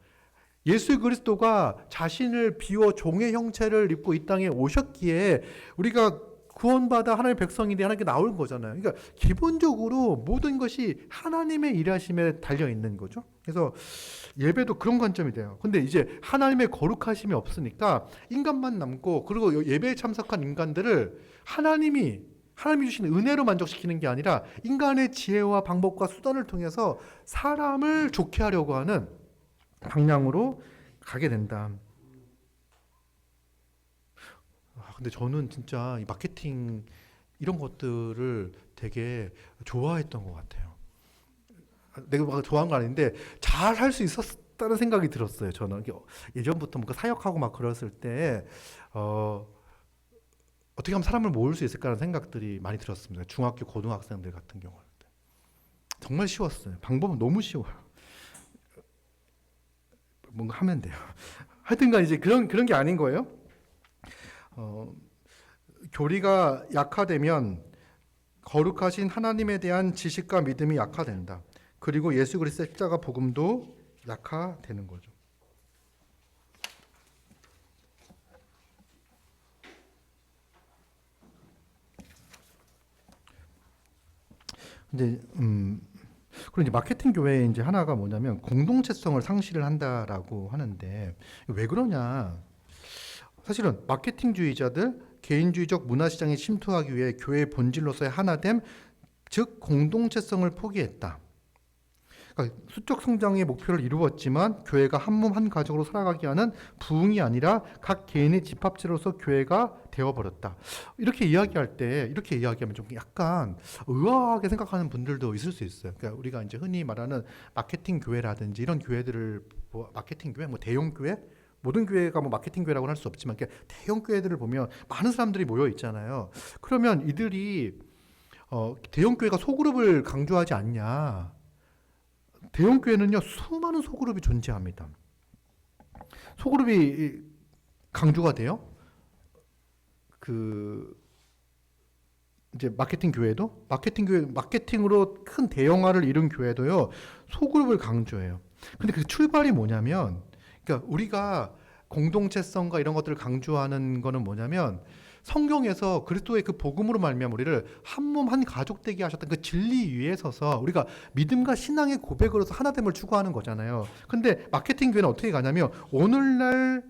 예수 그리스도가 자신을 비워 종의 형체를 입고 이 땅에 오셨기에 우리가 구원받아 하나님의 백성이 돼 하나님께 나온 거잖아요. 그러니까 기본적으로 모든 것이 하나님의 일하심에 달려 있는 거죠. 그래서 예배도 그런 관점이 돼요. 근데 이제 하나님의 거룩하심이 없으니까 인간만 남고 그리고 예배에 참석한 인간들을 하나님이 주신 은혜로 만족시키는 게 아니라 인간의 지혜와 방법과 수단을 통해서 사람을 좋게 하려고 하는 방향으로 가게 된다. 근데 저는 진짜 이 마케팅 이런 것들을 되게 좋아했던 것 같아요. 내가 막 좋아한 건 아닌데 잘 할 수 있었다는 생각이 들었어요. 저는 예전부터 뭔가 사역하고 막 그랬을 때 어떻게 하면 사람을 모을 수 있을까라는 생각들이 많이 들었습니다. 중학교 고등학생들 같은 경우는 정말 쉬웠어요. 방법은 너무 쉬워요. 뭔가 하면 돼요. 하여튼간 이제 그런 게 아닌 거예요. 교리가 약화되면 거룩하신 하나님에 대한 지식과 믿음이 약화된다. 그리고 예수 그리스도의 십자가 복음도 약화되는 거죠. 근데 그리고 이제 마케팅 교회의 이제 하나가 뭐냐면 공동체성을 상실을 한다라고 하는데 왜 그러냐? 사실은 마케팅주의자들 개인주의적 문화시장에 침투하기 위해 교회의 본질로서의 하나됨, 즉 공동체성을 포기했다. 그러니까 수적 성장의 목표를 이루었지만 교회가 한 몸 한 가족으로 살아가게 하는 부흥이 아니라 각 개인의 집합체로서 교회가 되어버렸다. 이렇게 이야기하면 좀 약간 의아하게 생각하는 분들도 있을 수 있어요. 그러니까 우리가 이제 흔히 말하는 마케팅 교회라든지 이런 교회들을 마케팅 교회, 대형 교회, 모든 교회가 마케팅 교회라고는 할 수 없지만 대형 교회들을 보면 많은 사람들이 모여 있잖아요. 그러면 이들이 대형 교회가 소그룹을 강조하지 않냐? 대형 교회는요 수많은 소그룹이 존재합니다. 소그룹이 강조가 돼요. 이제 마케팅 교회도 마케팅으로 큰 대형화를 이룬 교회도요 소그룹을 강조해요. 근데 그 출발이 뭐냐면, 그러니까 우리가 공동체성과 이런 것들을 강조하는 거는 뭐냐면 성경에서 그리스도의 그 복음으로 말미암아 우리를 한 몸 한 가족 되게 하셨던 그 진리 위에 서서 우리가 믿음과 신앙의 고백으로서 하나됨을 추구하는 거잖아요. 근데 마케팅 교회는 어떻게 가냐면 오늘날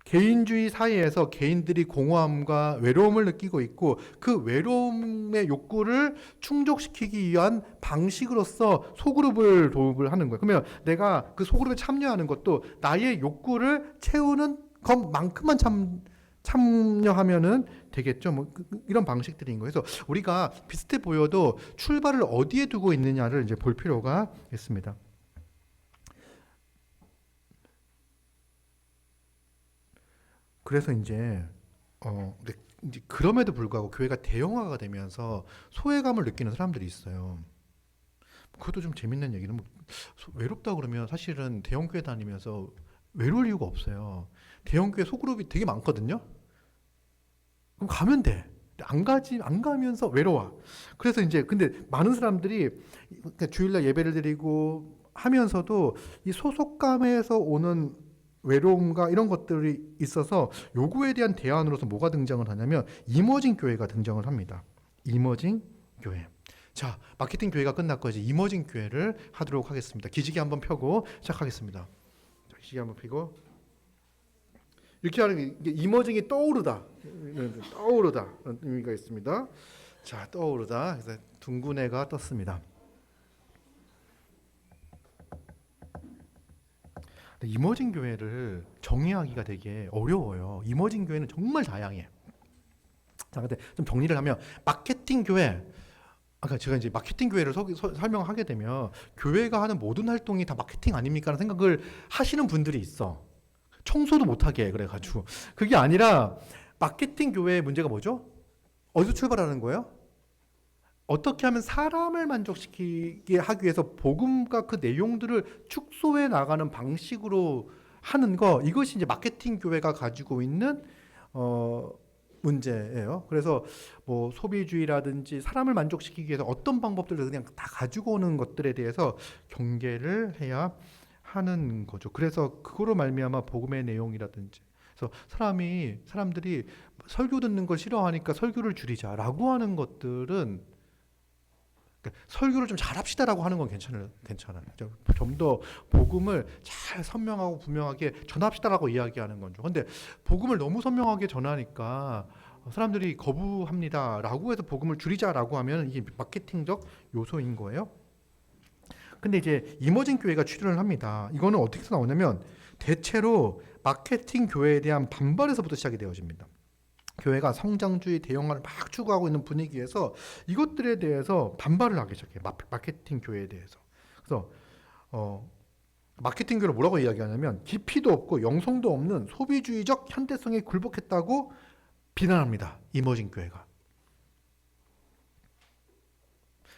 개인주의 사이에서 개인들이 공허함과 외로움을 느끼고 있고 그 외로움의 욕구를 충족시키기 위한 방식으로서 소그룹을 도입을 하는 거예요. 그러면 내가 그 소그룹에 참여하는 것도 나의 욕구를 채우는 것만큼만 참여하면은 되겠죠. 뭐 이런 방식들인 거예요. 그래서 우리가 비슷해 보여도 출발을 어디에 두고 있느냐를 이제 볼 필요가 있습니다. 그래서 이제 근데 이제 그럼에도 불구하고 교회가 대형화가 되면서 소외감을 느끼는 사람들이 있어요. 그것도 좀 재밌는 얘기는 외롭다 그러면 사실은 대형 교회 다니면서 외로울 이유가 없어요. 대형 교회 소그룹이 되게 많거든요. 그럼 가면 돼. 안 가면서 외로워. 그래서 이제 근데 많은 사람들이 그러니까 주일날 예배를 드리고 하면서도 이 소속감에서 오는 외로움과 이런 것들이 있어서 요구에 대한 대안으로서 뭐가 등장을 하냐면 이머징 교회가 등장을 합니다. 이머징 교회. 자, 마케팅 교회가 끝났고 이제 이머징 교회를 하도록 하겠습니다. 기지개 한번 펴고 시작하겠습니다. 자, 기지개 한번 펴고 이렇게 하는 게 이머징이 떠오르다. 그런 의미가 있습니다. 자, 떠오르다. 그래서 둥근 애가 떴습니다. 이머징 교회를 정의하기가 되게 어려워요. 이머징 교회는 정말 다양해. 자, 근데 좀 정리를 하면 마케팅 교회. 아까 제가 이제 마케팅 교회를 설명하게 되면 교회가 하는 모든 활동이 다 마케팅 아닙니까? 라는 생각을 하시는 분들이 있어. 청소도 못하게 그래가지고 그게 아니라 마케팅 교회의 문제가 뭐죠? 어디서 출발하는 거예요? 어떻게 하면 사람을 만족시키게 하기 위해서 복음과 그 내용들을 축소해 나가는 방식으로 하는 거, 이것이 이제 마케팅 교회가 가지고 있는 문제예요. 그래서 뭐 소비주의라든지 사람을 만족시키기 위해서 어떤 방법들을 그냥 다 가지고 오는 것들에 대해서 경계를 해야 하는 거죠. 그래서 그거로 말미암아 복음의 내용이라든지, 그래서 사람들이 설교 듣는 걸 싫어하니까 설교를 줄이자라고 하는 것들은, 그러니까 설교를 좀 잘합시다라고 하는 건 괜찮아요. 좀 더 복음을 잘 선명하고 분명하게 전합시다라고 이야기하는 건죠. 근데 복음을 너무 선명하게 전하니까 사람들이 거부합니다라고 해서 복음을 줄이자라고 하면 이게 마케팅적 요소인 거예요. 근데 이제 이머징 교회가 출연을 합니다. 이거는 어떻게 나오냐면 대체로 마케팅 교회에 대한 반발에서부터 시작이 되어집니다. 교회가 성장주의 대형화를 막 추구하고 있는 분위기에서 이것들에 대해서 반발을 하기 시작해요. 마케팅 교회에 대해서. 그래서 마케팅 교회를 뭐라고 이야기하냐면 깊이도 없고 영성도 없는 소비주의적 현대성에 굴복했다고 비난합니다. 이머징 교회가.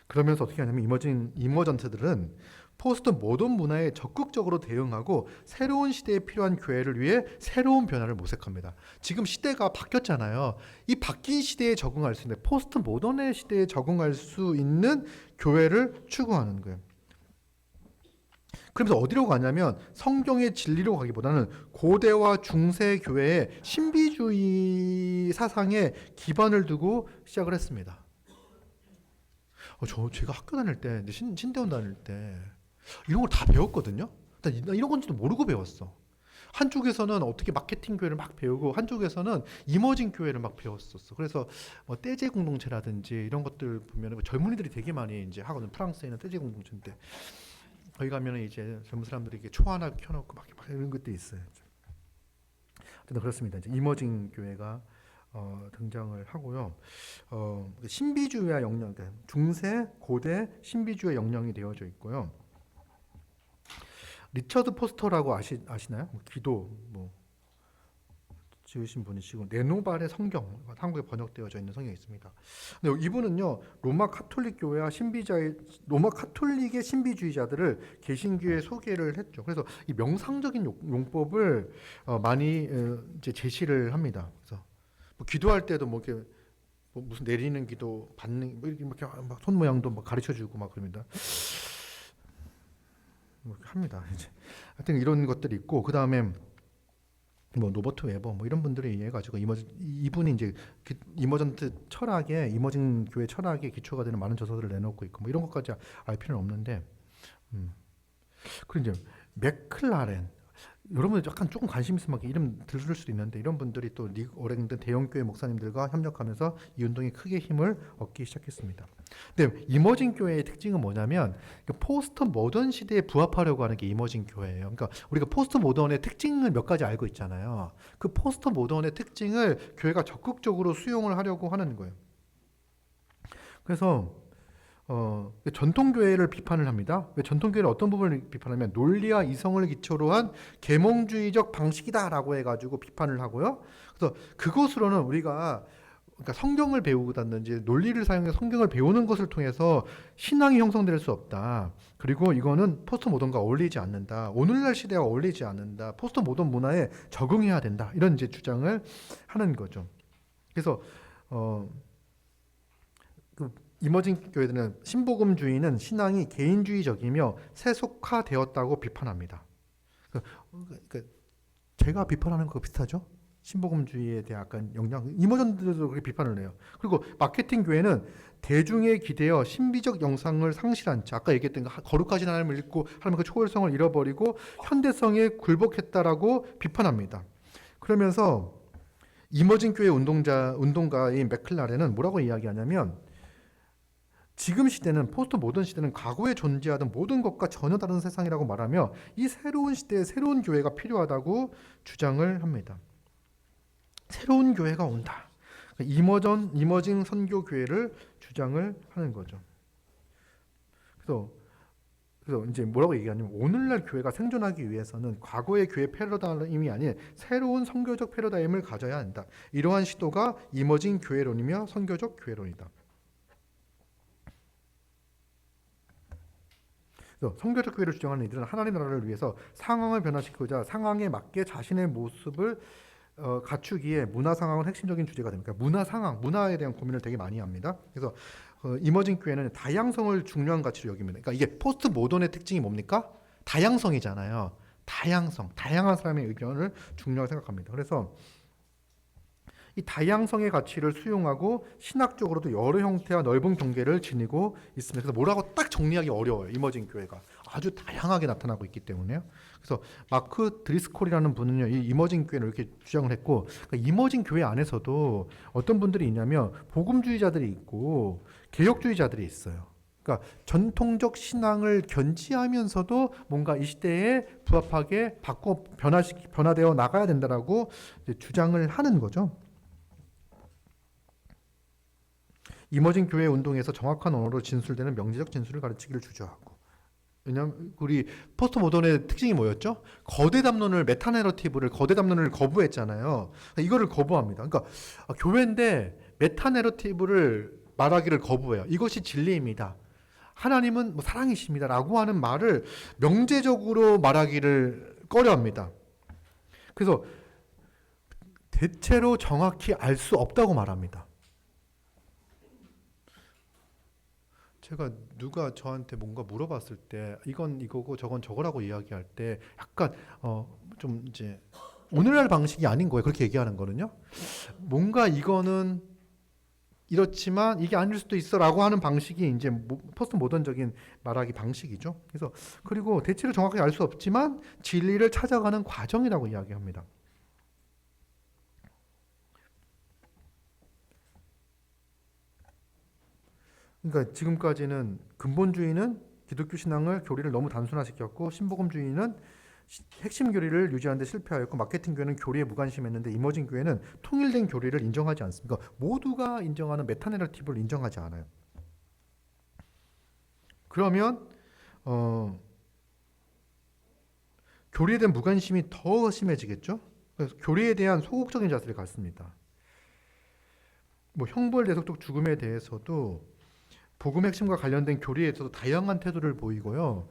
그러면서 어떻게 하냐면 이머전트들은 포스트 모던 문화에 적극적으로 대응하고 새로운 시대에 필요한 교회를 위해 새로운 변화를 모색합니다. 지금 시대가 바뀌었잖아요. 이 바뀐 시대에 적응할 수 있는, 포스트 모던의 시대에 적응할 수 있는 교회를 추구하는 거예요. 그러면서 어디로 가냐면 성경의 진리로 가기보다는 고대와 중세 교회의 신비주의 사상에 기반을 두고 시작을 했습니다. 제가 학교 다닐 때, 신대원 다닐 때 이런 걸 다 배웠거든요. 나 이런 건지도 모르고 배웠어. 한쪽에서는 어떻게 마케팅 교회를 막 배우고 한쪽에서는 이머징 교회를 막 배웠었어. 그래서 뭐 떼제 공동체라든지 이런 것들 보면 젊은이들이 되게 많이 이제 하거든. 프랑스에 있는 떼제 공동체인데 거기 가면은 이제 젊은 사람들이 이렇게 초 하나 켜놓고 막 이런 것들이 있어요. 어쨌든 그렇습니다. 이제 이머징 교회가 등장을 하고요. 신비주의와 영역, 중세, 고대 신비주의 영역이 되어져 있고요. 리처드 포스터라고 아시나요? 기도 지으신 분이시고 네노발의 성경, 한국에 번역되어져 있는 성경이 있습니다. 근데 이분은요 로마 카톨릭의 신비주의자들을 개신교에 소개를 했죠. 그래서 이 명상적인 용법을 많이 이제 제시를 합니다. 그래서 기도할 때도 이렇게 뭐 무슨 내리는 기도 받는 뭐 이렇게 막 손 모양도 막 가르쳐주고 막 그럽니다. 뭐 이렇게 합니다. 이제 하여튼 이런 것들이 있고 그 다음에 뭐 로버트 웨버 뭐 이런 분들에 의해 가지고 이분이 이제 이머전트 철학에 이머징 교회 철학의 기초가 되는 많은 저서들을 내놓고 있고 뭐 이런 것까지 알 필요는 없는데 그리고 이제 맥클라렌 여러분들 약간 조금 관심 있으면 이름 들을 수도 있는데 이런 분들이 또 오랭든 대형교회 목사님들과 협력하면서 이 운동에 크게 힘을 얻기 시작했습니다. 근데 이머징 교회의 특징은 뭐냐면 포스트 모던 시대에 부합하려고 하는 게 이머징 교회예요. 그러니까 우리가 포스트 모던의 특징을 몇 가지 알고 있잖아요. 그 포스트 모던의 특징을 교회가 적극적으로 수용을 하려고 하는 거예요. 그래서 전통교회를 비판을 합니다. 왜 전통교회를 어떤 부분을 비판하면 논리와 이성을 기초로 한 계몽주의적 방식이다라고 해가지고 비판을 하고요. 그래서 그것으로는 우리가 그러니까 성경을 배우다든지 논리를 사용해서 성경을 배우는 것을 통해서 신앙이 형성될 수 없다. 그리고 이거는 포스트 모던과 어울리지 않는다. 오늘날 시대와 어울리지 않는다. 포스트 모던 문화에 적응해야 된다. 이런 이제 주장을 하는 거죠. 그래서 이머징 교회들은 신복음주의는 신앙이 개인주의적이며 세속화되었다고 비판합니다. 제가 비판하는 거 비슷하죠? 신복음주의에 대한 약간 영향, 이머전들도 그렇게 비판을 해요. 그리고 마케팅 교회는 대중에 기대어 신비적 영상을 상실한 채, 아까 얘기했던 거룩하신 하나님을 잃고 하나님의 초월성을 잃어버리고 현대성에 굴복했다라고 비판합니다. 그러면서 이머징 교회 운동가인 맥클라렌은 뭐라고 이야기하냐면 지금 시대는 포스트 모던 시대는 과거에 존재하던 모든 것과 전혀 다른 세상이라고 말하며 이 새로운 시대에 새로운 교회가 필요하다고 주장을 합니다. 새로운 교회가 온다. 이머징 선교 교회를 주장을 하는 거죠. 그래서 이제 뭐라고 얘기하냐면 오늘날 교회가 생존하기 위해서는 과거의 교회 패러다임이 아닌 새로운 선교적 패러다임을 가져야 한다. 이러한 시도가 이머징 교회론이며 선교적 교회론이다. 선교적 교회를 주장하는 이들은 하나님 나라를 위해서 상황을 변화시키고자 상황에 맞게 자신의 모습을 갖추기에 문화 상황은 핵심적인 주제가 됩니다. 그러니까 문화 상황, 문화에 대한 고민을 되게 많이 합니다. 그래서 이머징 교회는 다양성을 중요한 가치로 여깁니다. 그러니까 이게 포스트 모던의 특징이 뭡니까? 다양성이잖아요. 다양성, 다양한 사람의 의견을 중요하게 생각합니다. 그래서 이 다양성의 가치를 수용하고 신학적으로도 여러 형태와 넓은 경계를 지니고 있습니다. 그래서 뭐라고 딱 정리하기 어려워요. 이머징 교회가 아주 다양하게 나타나고 있기 때문에요. 그래서 마크 드리스콜이라는 분은요, 이 이머징 교회를 이렇게 주장을 했고, 그러니까 이머징 교회 안에서도 어떤 분들이 있냐면 복음주의자들이 있고 개혁주의자들이 있어요. 그러니까 전통적 신앙을 견지하면서도 뭔가 이 시대에 부합하게 변화되어 나가야 된다라고 주장을 하는 거죠. 이머징 교회 운동에서 정확한 언어로 진술되는 명제적 진술을 가르치기를 주저하고, 왜냐하면 우리 포스트 모던의 특징이 뭐였죠? 거대 담론을 메타 내러티브를 거대 담론을 거부했잖아요. 이거를 거부합니다. 그러니까 교회인데 메타 내러티브를 말하기를 거부해요. 이것이 진리입니다. 하나님은 뭐 사랑이십니다라고 하는 말을 명제적으로 말하기를 꺼려합니다. 그래서 대체로 정확히 알 수 없다고 말합니다. 제가 누가 저한테 뭔가 물어봤을 때 이건 이거고 저건 저거라고 이야기할 때 약간 좀 이제 오늘날 방식이 아닌 거예요. 그렇게 얘기하는 거는요. 뭔가 이거는 이렇지만 이게 아닐 수도 있어라고 하는 방식이 이제 포스트 모던적인 말하기 방식이죠. 그래서 그리고 대체로 정확하게 알 수 없지만 진리를 찾아가는 과정이라고 이야기합니다. 그러니까 지금까지는 근본주의는 기독교 신앙을 교리를 너무 단순화시켰고 신복음주의는 핵심 교리를 유지하는 데 실패하였고 마케팅 교회는 교리에 무관심했는데 이머징 교회는 통일된 교리를 인정하지 않습니다. 그러니까 모두가 인정하는 메타 내러티브를 인정하지 않아요. 그러면 교리에 대한 무관심이 더 심해지겠죠. 그래서 교리에 대한 소극적인 자세를 갖습니다. 뭐 형벌대속적 죽음에 대해서도 복음 핵심과 관련된 교리에서도 다양한 태도를 보이고요.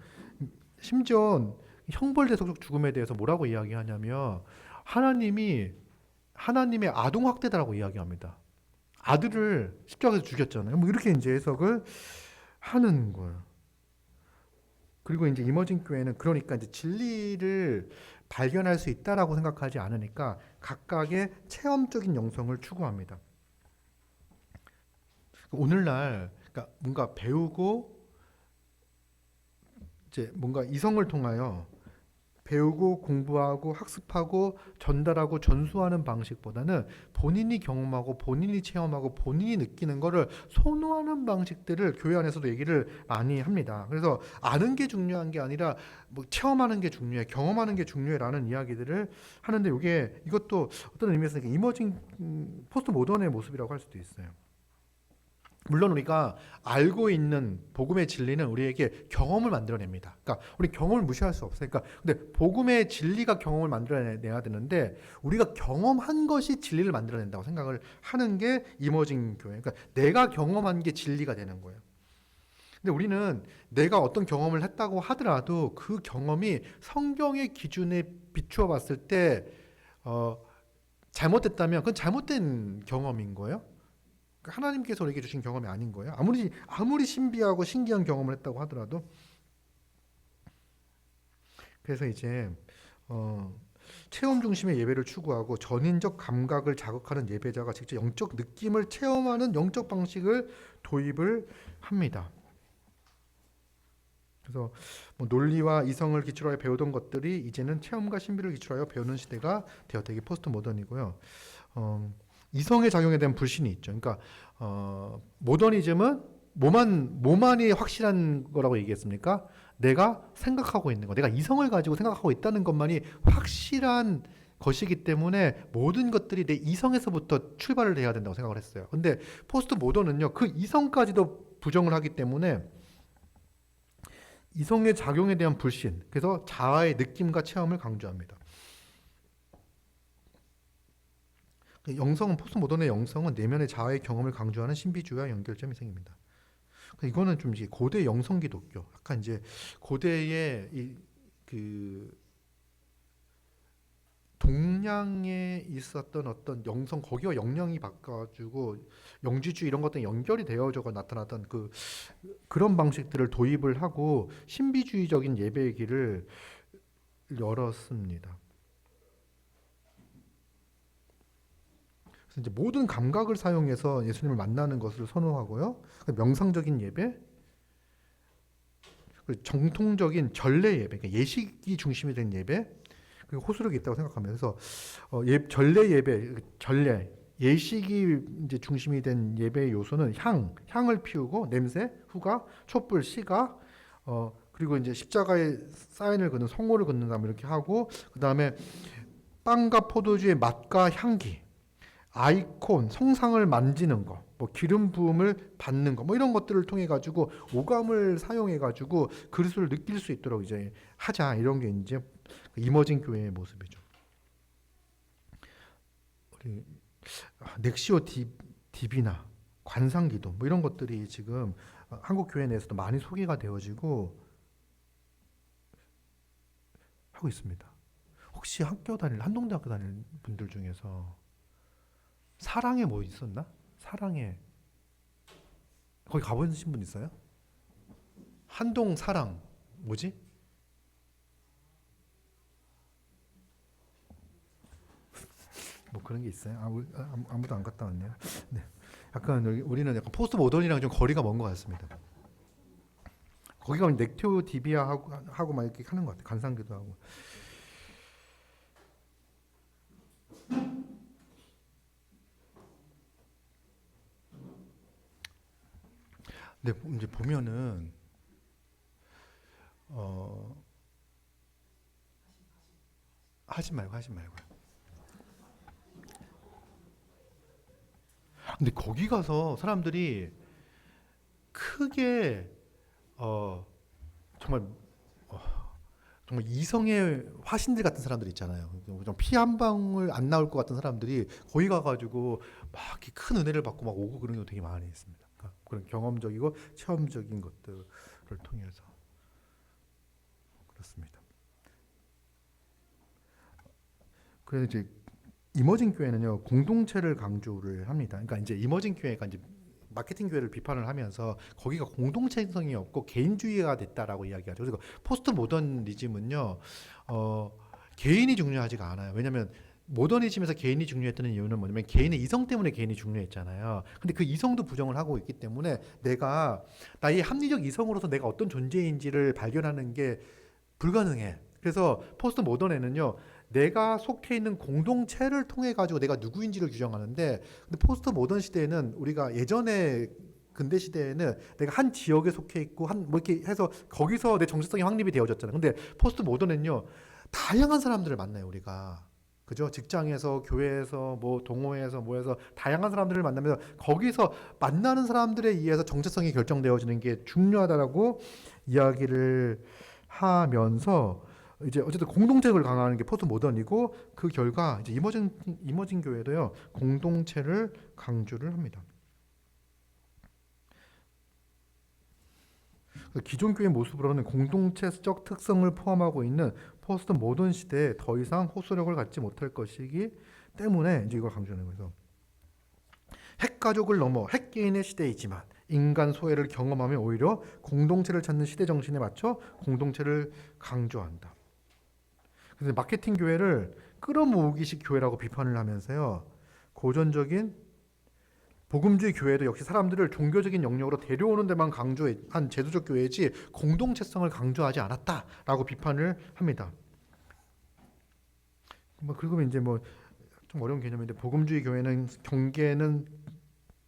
심지어 형벌대속적 죽음에 대해서 뭐라고 이야기하냐면 하나님의 아동 학대다라고 이야기합니다. 아들을 십자가에서 죽였잖아요. 뭐 이렇게 이제 해석을 하는 거예요. 그리고 이제 이머징 교회는 그러니까 이제 진리를 발견할 수 있다라고 생각하지 않으니까 각각의 체험적인 영성을 추구합니다. 오늘날 그러니까 뭔가 배우고 이제 뭔가 이성을 통하여 배우고 공부하고 학습하고 전달하고 전수하는 방식보다는 본인이 경험하고 본인이 체험하고 본인이 느끼는 거를 선호하는 방식들을 교회 안에서도 얘기를 많이 합니다. 그래서 아는 게 중요한 게 아니라 뭐 체험하는 게 중요해, 경험하는 게 중요해라는 이야기들을 하는데 이것도 어떤 의미에서 이머징 포스트 모던의 모습이라고 할 수도 있어요. 물론 우리가 알고 있는 복음의 진리는 우리에게 경험을 만들어냅니다. 그러니까 우리 경험을 무시할 수 없어요. 그러니까 근데 복음의 진리가 경험을 만들어내야 되는데 우리가 경험한 것이 진리를 만들어낸다고 생각을 하는 게 이머징 교회. 그러니까 내가 경험한 게 진리가 되는 거예요. 근데 우리는 내가 어떤 경험을 했다고 하더라도 그 경험이 성경의 기준에 비추어 봤을 때 잘못됐다면 그건 잘못된 경험인 거예요. 하나님께서 우리에게 주신 경험이 아닌 거예요. 아무리 신비하고 신기한 경험을 했다고 하더라도. 그래서 이제 체험 중심의 예배를 추구하고 전인적 감각을 자극하는 예배자가 직접 영적 느낌을 체험하는 영적 방식을 도입을 합니다. 그래서 뭐 논리와 이성을 기초로 하여 배우던 것들이 이제는 체험과 신비를 기초로 하여 배우는 시대가 되었다. 이게 포스트 모던이고요. 이성의 작용에 대한 불신이 있죠. 그러니까 모더니즘은 뭐만이 확실한 거라고 얘기했습니까? 내가 생각하고 있는 거, 내가 이성을 가지고 생각하고 있다는 것만이 확실한 것이기 때문에 모든 것들이 내 이성에서부터 출발을 해야 된다고 생각을 했어요. 근데 포스트 모던은요, 그 이성까지도 부정을 하기 때문에 이성의 작용에 대한 불신, 그래서 자아의 느낌과 체험을 강조합니다. 영성은 포스트 모던의 영성은 내면의 자아의 경험을 강조하는 신비주의와 연결점이 생깁니다. 이거는 좀 이제 고대 영성 기독교, 약간 이제 고대의 그 동양에 있었던 어떤 영성 거기와 영향이 바꿔가지고 영지주의 이런 것들 연결이 되어져 나타났던 그런 방식들을 도입을 하고 신비주의적인 예배의 길을 열었습니다. 그래서 이제 모든 감각을 사용해서 예수님을 만나는 것을 선호하고요. 명상적인 예배, 정통적인 전례 예배, 그러니까 예식이 중심이 된 예배, 그리고 호소력이 있다고 생각하면서 전례 예배, 예식이 이제 중심이 된 예배의 요소는 향을 피우고 냄새, 후가, 촛불, 시가, 그리고 이제 십자가에 사인을 긋는 성호를 긋는다 이렇게 하고 그 다음에 빵과 포도주의 맛과 향기, 아이콘, 성상을 만지는 거, 뭐 기름 부음을 받는 거, 뭐 이런 것들을 통해 가지고 오감을 사용해 가지고 그리스도를 느낄 수 있도록 이제 하자 이런 게 이제 이머징 교회의 모습이죠. 우리 넥시오 디비나 관상기도 뭐 이런 것들이 지금 한국 교회 내에서도 많이 소개가 되어지고 하고 있습니다. 혹시 한동대학교 다닐 분들 중에서 사랑에 뭐 있었나? 사랑에 거기 가보신 분 있어요? 한동 사랑 뭐지? 뭐 그런 게 있어요? 아무도 안 갔다 왔네요. 네. 약간 우리는 약간 포스트 모던이랑 좀 거리가 먼 것 같습니다. 거기 가면 넥테오 디비아 하고 막 이렇게 하는 것 같아요. 관상기도 하고. 근데 이제 보면은 하지 말고. 근데 거기 가서 사람들이 크게 정말 정말 이성의 화신들 같은 사람들 있잖아요. 피 한 방울 안 나올 것 같은 사람들이 거기 가가지고 막 큰 은혜를 받고 막 오고 그런 게 되게 많이 있습니다. 그러니까 그런 경험적이고 체험적인 것들을 통해서 그렇습니다. 그래서 이제 이머징 교회는요 공동체를 강조를 합니다. 그러니까 이제 이머징 교회가 이제 마케팅 교회를 비판을 하면서 거기가 공동체성이 없고 개인주의가 됐다라고 이야기하죠. 그래서 포스트 모더니즘은요 개인이 중요하지가 않아요. 왜냐하면 모더니즘에서 개인이 중요했다는 이유는 뭐냐면 개인의 이성 때문에 개인이 중요했잖아요. 근데 그 이성도 부정을 하고 있기 때문에 내가 나의 합리적 이성으로서 내가 어떤 존재인지를 발견하는 게 불가능해. 그래서 포스트 모던에는요 내가 속해 있는 공동체를 통해 가지고 내가 누구인지를 규정하는데, 근데 포스트 모던 시대에는 우리가 예전에 근대 시대에는 내가 한 지역에 속해 있고 한 뭐 이렇게 해서 거기서 내 정체성이 확립이 되어졌잖아요. 근데 포스트 모던은요 다양한 사람들을 만나요 우리가. 그죠? 직장에서, 교회에서, 뭐 동호회에서, 뭐해서 다양한 사람들을 만나면서 거기서 만나는 사람들에 의해서 정체성이 결정되어지는 게 중요하다라고 이야기를 하면서 이제 어쨌든 공동체를 강화하는 게 포스트 모던이고, 그 결과 이제 이머징 교회도요 공동체를 강조를 합니다. 기존 교회 모습으로는 공동체적 특성을 포함하고 있는 포스트 모던 시대에 더 이상 호소력을 갖지 못할 것이기 때문에 이제 이걸 강조하는 거죠. 핵가족을 넘어 핵개인의 시대이지만 인간 소외를 경험하며 오히려 공동체를 찾는 시대 정신에 맞춰 공동체를 강조한다. 그래서 마케팅 교회를 끌어모으기식 교회라고 비판을 하면서요. 고전적인 복음주의 교회도 역시 사람들을 종교적인 영역으로 데려오는 데만 강조한 제도적 교회지 공동체성을 강조하지 않았다라고 비판을 합니다. 그리고 이제 뭐 좀 어려운 개념인데, 복음주의 교회는 경계는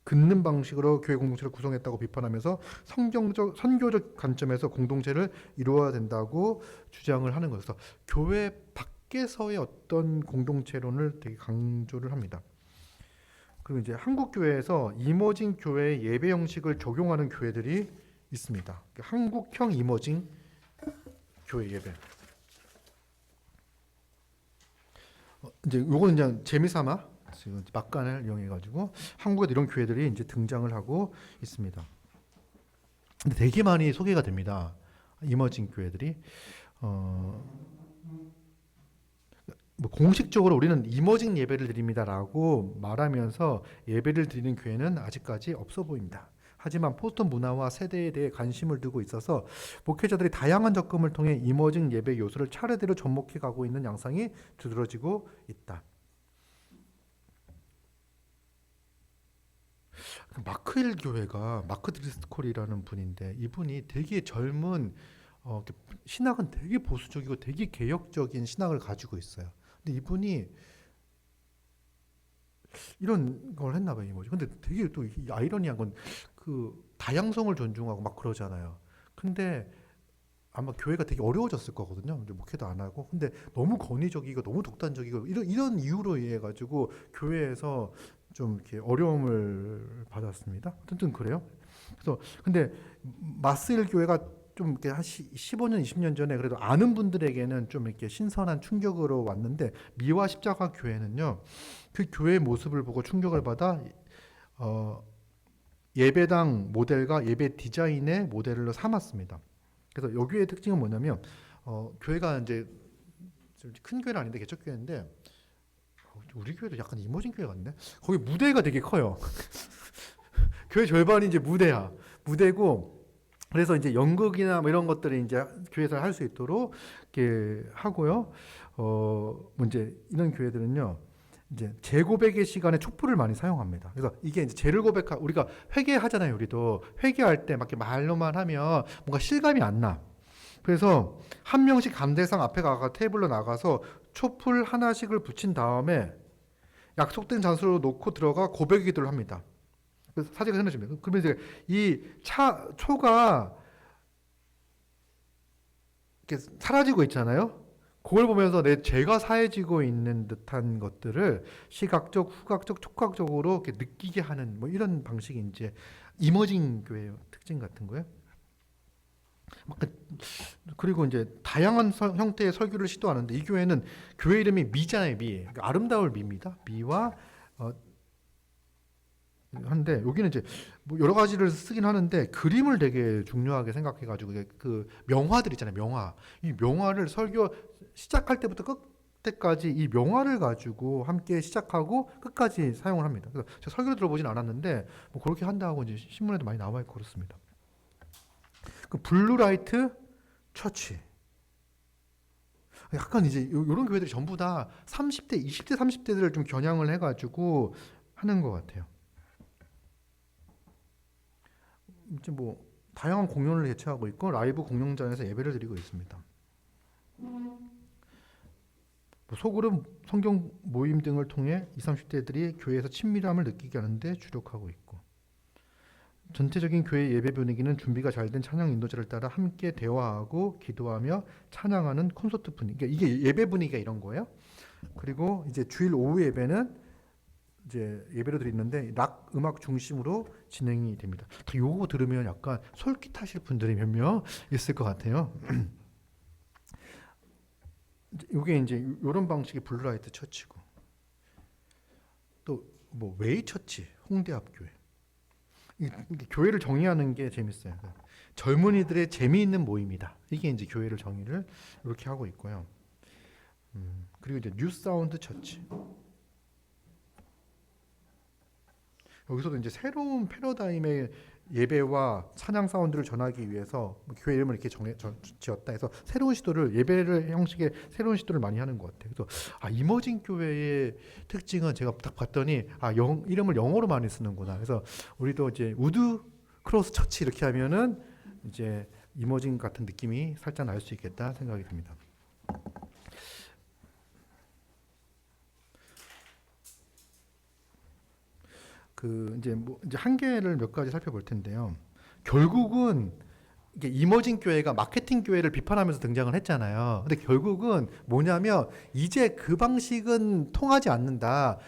긋는 방식으로 교회 공동체를 구성했다고 비판하면서 선교적 관점에서 공동체를 이루어야 된다고 주장을 하는 거예요. 그래서 교회 밖에서의 어떤 공동체론을 되게 강조를 합니다. 그리고 이제 한국 교회에서 이머징 교회의 예배 형식을 적용하는 교회들이 있습니다. 한국형 이머징 교회 예배. 이제 요거는 그냥 재미삼아 지금 막간을 이용해 가지고 한국에 이런 교회들이 이제 등장을 하고 있습니다. 근데 되게 많이 소개가 됩니다. 이머징 교회들이 뭐 공식적으로 우리는 이머징 예배를 드립니다라고 말하면서 예배를 드리는 교회는 아직까지 없어 보입니다. 하지만 포스트 문화와 세대에 대해 관심을 두고 있어서 목회자들이 다양한 접근을 통해 이머징 예배 요소를 차례대로 접목해 가고 있는 양상이 두드러지고 있다. 마크힐 교회가 마크 드리스콜이라는 분인데, 이분이 되게 젊은 신학은 되게 보수적이고 되게 개혁적인 신학을 가지고 있어요. 근데 이분이 이런 걸 했나 봐요, 이모지. 근데 되게 또 아이러니한 건 그 다양성을 존중하고 막 그러잖아요. 근데 아마 교회가 되게 어려워졌을 거거든요. 이제 목회도 안 하고. 근데 너무 권위적이고 너무 독단적이고 이런 이유로 인해 가지고 교회에서 좀 이렇게 어려움을 받았습니다. 어쨌든 그래요. 그래서 근데 마스일 교회가 좀 이렇게 한 15년, 20년 전에 그래도 아는 분들에게는 좀 이렇게 신선한 충격으로 왔는데, 미화 십자가 교회는요, 그 교회의 모습을 보고 충격을 받아 예배당 모델과 예배 디자인의 모델로 삼았습니다. 그래서 여기의 특징은 뭐냐면 교회가 이제 큰 교회는 아닌데 개척 교회인데, 우리 교회도 약간 이머징 교회 같네. 거기 무대가 되게 커요. 교회 절반이 이제 무대고, 그래서 이제 연극이나 뭐 이런 것들을 이제 교회에서 할 수 있도록 이렇게 하고요. 이제 이런 교회들은요, 이제 재고백의 시간에 촛불을 많이 사용합니다. 그래서 이게 이제 죄를 우리가 회개하잖아요. 우리도 회개할 때 막 이렇게 말로만 하면 뭔가 실감이 안 나. 그래서 한 명씩 감대상 앞에 가서 테이블로 나가서 촛불 하나씩을 붙인 다음에 약속된 장소로 놓고 들어가 고백 기도를 합니다. 그래서 사제가 해놓으십니다. 그러면 이제 이 초가 이렇게 사라지고 있잖아요. 그걸 보면서 내 죄가 사해지고 있는 듯한 것들을 시각적, 후각적, 촉각적으로 이렇게 느끼게 하는 뭐 이런 방식이 이제 이머징 교회의 특징 같은 거예요. 그리고 이제 다양한 형태의 설교를 시도하는데, 이 교회는 교회 이름이 미잖아요. 미. 그러니까 아름다울 미입니다. 미와 한데, 여기는 이제 뭐 여러 가지를 쓰긴 하는데 그림을 되게 중요하게 생각해가지고 그 명화들 있잖아요. 명화. 이 명화를 설교 시작할 때부터 때까지 이 명화를 가지고 함께 시작하고 끝까지 사용을 합니다. 그래서 제가 설교를 들어보진 않았는데 뭐 그렇게 한다고 이제 신문에도 많이 나와 있고 그렇습니다. 그 블루라이트 처치. 약간 이제 이런 교회들이 전부 다 30대, 20대, 30대들을 좀 겨냥을 해가지고 하는 것 같아요. 이제 뭐 다양한 공연을 개최하고 있고 라이브 공연장에서 예배를 드리고 있습니다. 소그룹 성경 모임 등을 통해 20, 30대들이 교회에서 친밀함을 느끼게 하는데 주력하고 있고, 전체적인 교회 예배 분위기는 준비가 잘 된 찬양 인도자를 따라 함께 대화하고 기도하며 찬양하는 콘서트 분위기. 그러니까 이게 예배 분위기가 이런 거예요. 그리고 이제 주일 오후 예배는 이제 예배를 드리는데 락 음악 중심으로 진행이 됩니다. 요거 들으면 약간 솔깃하실 분들이 몇 명 있을 것 같아요. 이게 이제 이런 방식의 블루라이트 처치고, 또 뭐 웨이 처치, 홍대 앞교회. 이게 교회를 정의하는 게 재밌어요. 젊은이들의 재미있는 모임이다. 이게 이제 교회를 정의를 이렇게 하고 있고요. 그리고 이제 뉴 사운드 처치. 여기서도 이제 새로운 패러다임의 예배와 찬양 사운드를 전하기 위해서 교회 이름을 이렇게 지었다 해서 새로운 시도를, 예배를 형식의 새로운 시도를 많이 하는 것 같아요. 그래서 이머징 교회의 특징은 제가 딱 봤더니 이름을 영어로 많이 쓰는구나. 그래서 우리도 이제 우드 크로스 처치 이렇게 하면은 이제 이머징 같은 느낌이 살짝 날 수 있겠다 생각이 듭니다. 이제 한계를 몇 가지 살펴볼 텐데요. 결국은 이게 이머징 교회가 마케팅 교회를 비판하면서 등장을 했잖아요. 근데 결국은 뭐냐면 이제 그 방식은 통하지 않는다.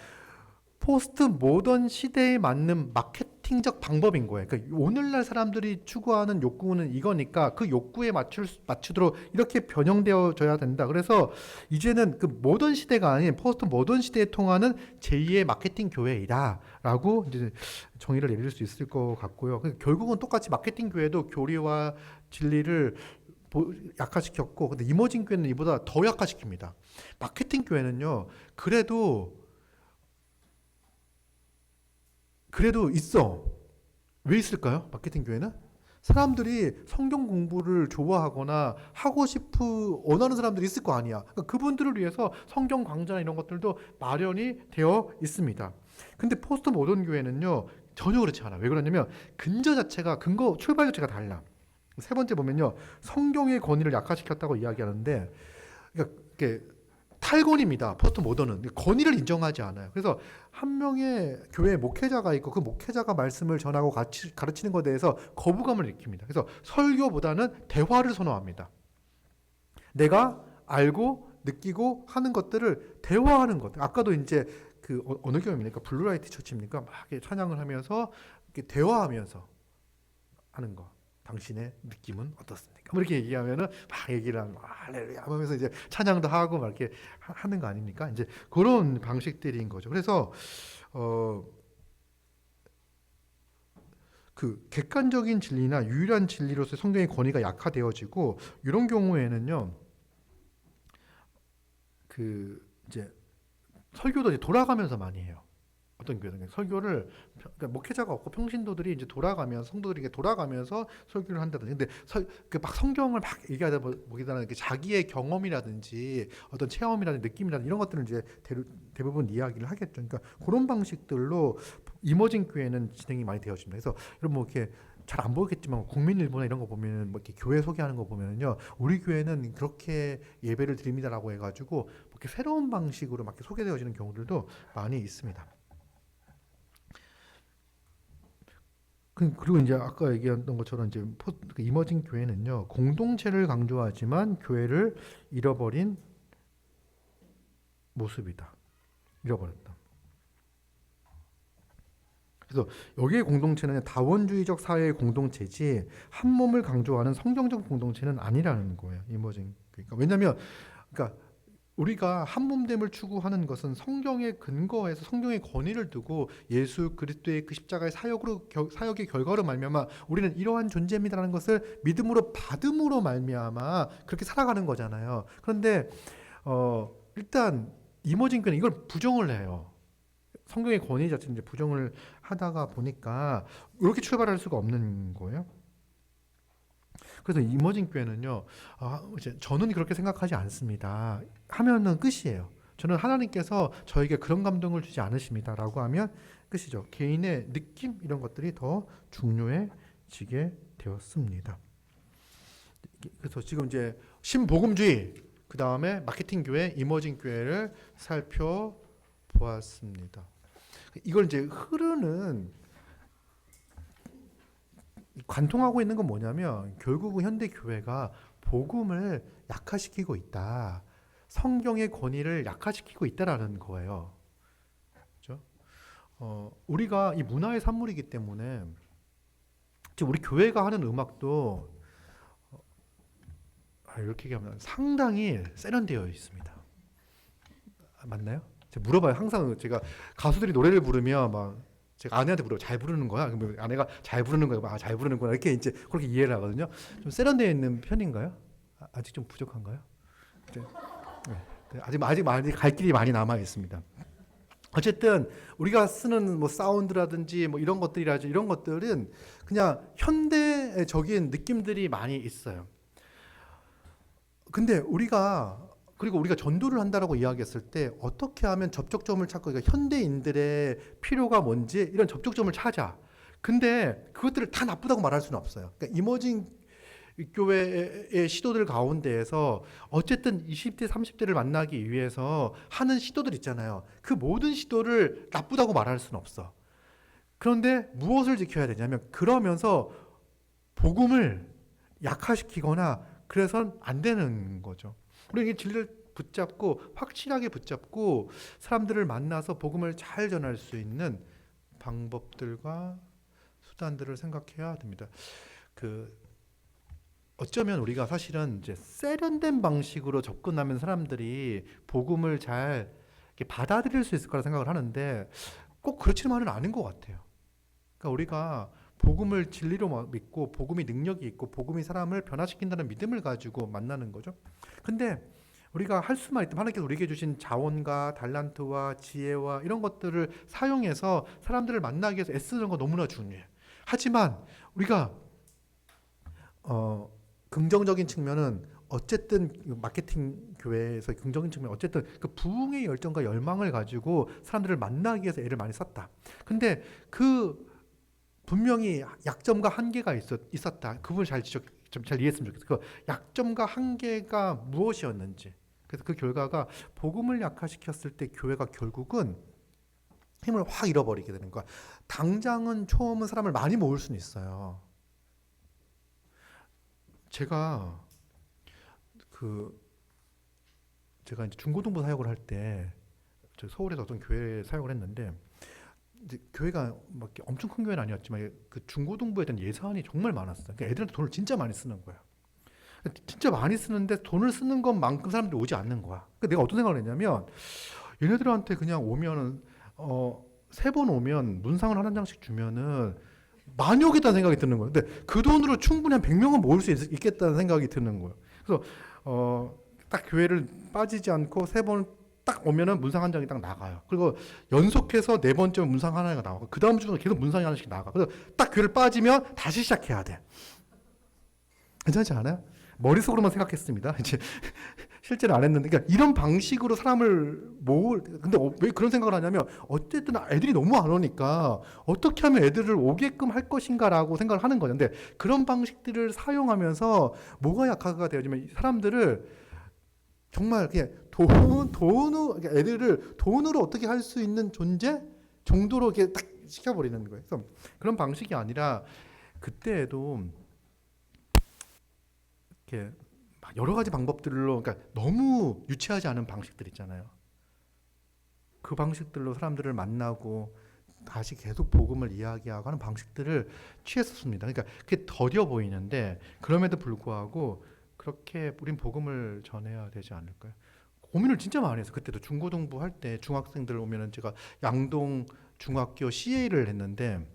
포스트 모던 시대에 맞는 마케팅적 방법인 거예요. 그러니까 오늘날 사람들이 추구하는 욕구는 이거니까 그 욕구에 맞추도록 이렇게 변형되어져야 된다. 그래서 이제는 그 모던 시대가 아닌 포스트 모던 시대에 통하는 제2의 마케팅 교회이다라고 이제 정의를 내릴 수 있을 것 같고요. 결국은 똑같이 마케팅 교회도 교리와 진리를 약화시켰고, 근데 이머징 교회는 이보다 더 약화시킵니다. 마케팅 교회는요, 그래도 있어. 왜 있을까요? 마케팅 교회는? 사람들이 성경 공부를 좋아하거나 원하는 사람들이 있을 거 아니야. 그러니까 그분들을 위해서 성경 강좌나 이런 것들도 마련이 되어 있습니다. 근데 포스트 모던 교회는요, 전혀 그렇지 않아. 왜 그러냐면 출발 자체가 달라. 세 번째 보면요, 성경의 권위를 약화시켰다고 이야기하는데, 그러니까 탈권입니다. 포스트 모던은 권위를 인정하지 않아요. 그래서 한 명의 교회 목회자가 있고 그 목회자가 말씀을 전하고 가르치는 것에 대해서 거부감을 느낍니다. 그래서 설교보다는 대화를 선호합니다. 내가 알고 느끼고 하는 것들을 대화하는 것. 아까도 이제 어느 교회입니까? 블루라이트 처치입니까? 막 찬양을 하면서 대화하면서 하는 거. 당신의 느낌은 어떻습니까? 뭐 이렇게 얘기하면은 막 얘기를 하면서 이제 찬양도 하고 막 이렇게 하는 거 아닙니까? 이제 그런 방식들인 거죠. 그래서 객관적인 진리나 유일한 진리로서 성경의 권위가 약화되어지고, 이런 경우에는요, 이제 설교도 이제 돌아가면서 많이 해요. 어떤 교회는 설교를, 그러니까 목회자가 없고 평신도들이 이제 성도들에게 돌아가면서 설교를 한다든지. 근데 막 성경을 막 얘기하다 보기보다는 자기의 경험이라든지 어떤 체험이라든지 느낌이라든지 이런 것들을 이제 대부분 이야기를 하겠죠. 그러니까 그런 방식들로 이머징 교회는 진행이 많이 되어집니다. 그래서 여러분 이렇게 잘 안 보이겠지만 국민일보나 이런 거 보면 이렇게 교회 소개하는 거 보면요, 우리 교회는 그렇게 예배를 드립니다라고 해가지고 이렇게 새로운 방식으로 막 소개되어지는 경우들도 많이 있습니다. 그리고 이제 아까 얘기했던 것처럼 이제 이머징 교회는요, 공동체를 강조하지만 교회를 잃어버린 모습이다. 잃어버렸다. 그래서 여기의 공동체는 다원주의적 사회의 공동체지 한 몸을 강조하는 성경적 공동체는 아니라는 거예요. 이머징. 왜냐하면 우리가 한몸됨을 추구하는 것은 성경에 근거해서 성경의 권위를 두고 예수 그리스도의 그 십자가의 사역의 결과로 말미암아 우리는 이러한 존재입니다라는 것을 믿음으로 받음으로 말미암아 그렇게 살아가는 거잖아요. 그런데 일단 이머징 교회는 이걸 부정을 해요. 성경의 권위 자체는 이제 부정을 하다가 보니까 이렇게 출발할 수가 없는 거예요. 그래서 이머징 교회는요, 이제 저는 그렇게 생각하지 않습니다. 하면은 끝이에요. 저는 하나님께서 저에게 그런 감동을 주지 않으십니다라고 하면 끝이죠. 개인의 느낌 이런 것들이 더 중요해지게 되었습니다. 그래서 지금 이제 신복음주의, 그 다음에 마케팅 교회, 이머징 교회를 살펴보았습니다. 이걸 이제 흐르는 관통하고 있는 건 뭐냐면 결국은 현대 교회가 복음을 약화시키고 있다. 성경의 권위를 약화시키고 있다라는 거예요. 그렇죠? 우리가 이 문화의 산물이기 때문에 지금 우리 교회가 하는 음악도 이렇게 얘기하면 상당히 세련되어 있습니다. 맞나요? 제가 물어봐요. 항상 제가 가수들이 노래를 부르면 막 제가 아내한테 물어요. 잘 부르는 거야? 그러면 아내가 잘 부르는 거야. 잘 부르는구나. 이렇게 이제 그렇게 이해를 하거든요. 좀 세련되어 있는 편인가요? 아직 좀 부족한가요? 네. 아직 많이 갈 길이 많이 남아 있습니다. 어쨌든 우리가 쓰는 뭐 사운드라든지 뭐 이런 것들이라든지 이런 것들은 그냥 현대적인 느낌들이 많이 있어요. 근데 그리고 우리가 전도를 한다라고 이야기했을 때 어떻게 하면 접촉점을 찾고, 그러니까 현대인들의 필요가 뭔지 이런 접촉점을 찾아. 근데 그것들을 다 나쁘다고 말할 수는 없어요. 그러니까 이머징 교회의 시도들 가운데에서 어쨌든 20대, 30대를 만나기 위해서 하는 시도들 있잖아요. 그 모든 시도를 나쁘다고 말할 수는 없어. 그런데 무엇을 지켜야 되냐면 그러면서 복음을 약화시키거나 그래서는 안 되는 거죠. 우리는 이 진리를 붙잡고 확실하게 붙잡고 사람들을 만나서 복음을 잘 전할 수 있는 방법들과 수단들을 생각해야 됩니다. 어쩌면 우리가 사실은 이제 세련된 방식으로 접근하면 사람들이 복음을 잘 받아들일 수 있을 거라 생각을 하는데 꼭 그렇지만은 않은 것 같아요. 그러니까 우리가 복음을 진리로 믿고 복음이 능력이 있고 복음이 사람을 변화시킨다는 믿음을 가지고 만나는 거죠. 근데 우리가 할 수만 있다면 하나님께서 우리에게 주신 자원과 달란트와 지혜와 이런 것들을 사용해서 사람들을 만나기 위해서 애쓰는 거 너무나 중요해요. 하지만 우리가 긍정적인 측면은 어쨌든 마케팅 교회에서 긍정적인 측면 어쨌든 그 부흥의 열정과 열망을 가지고 사람들을 만나기 위해서 애를 많이 썼다. 근데 분명히 약점과 한계가 있었다. 그 부분을 잘 이해했으면 좋겠어요. 그 약점과 한계가 무엇이었는지. 그래서 그 결과가 복음을 약화시켰을 때 교회가 결국은 힘을 확 잃어버리게 되는 거야. 당장은 처음은 사람을 많이 모을 수는 있어요. 제가 이제 중고등부 사역을 할 때 서울에서 어떤 교회에 사역을 했는데 이제 교회가 막 엄청 큰 교회는 아니었지만 그 중고등부에 대한 예산이 정말 많았어요. 그러니까 애들한테 돈을 진짜 많이 쓰는 거야. 진짜 많이 쓰는데 돈을 쓰는 것만큼 사람들이 오지 않는 거야. 그러니까 내가 어떤 생각을 했냐면 얘네들한테 그냥 오면은 3번 오면 문상을 한 장씩 주면은 많이 오겠다는 생각이 드는 거예요. 근데 그 돈으로 충분히 한 100명은 모을 수 있겠다는 생각이 드는 거예요. 그래서 딱 교회를 빠지지 않고 3번 딱 오면은 문상 한 장이 딱 나가요. 그리고 연속해서 4번째 문상 하나가 나오고 그 다음 주도 계속 문상이 하나씩 나가. 그래서 딱 교회를 빠지면 다시 시작해야 돼. 괜찮지 않아요? 머릿속으로만 생각했습니다. 이제 실제로 안 했는데, 그러니까 이런 방식으로 사람을 근데 왜 그런 생각을 하냐면 어쨌든 애들이 너무 안 오니까 어떻게 하면 애들을 오게끔 할 것인가라고 생각을 하는 거죠. 근데 그런 방식들을 사용하면서 뭐가 약화가 되어지면 사람들을 정말 그냥 애들을 돈으로 어떻게 할 수 있는 존재 정도로 이렇게 딱 시켜버리는 거예요. 그래서 그런 방식이 아니라 그때에도 이렇게 여러 가지 방법들로, 그러니까 너무 유치하지 않은 방식들 있잖아요. 그 방식들로 사람들을 만나고 다시 계속 복음을 이야기하고 하는 방식들을 취했었습니다. 그러니까 그게 더뎌 보이는데 그럼에도 불구하고 그렇게 우린 복음을 전해야 되지 않을까요? 고민을 진짜 많이 했어요. 그때도 중고등부 할 때 중학생들 오면은 제가 양동 중학교 CA를 했는데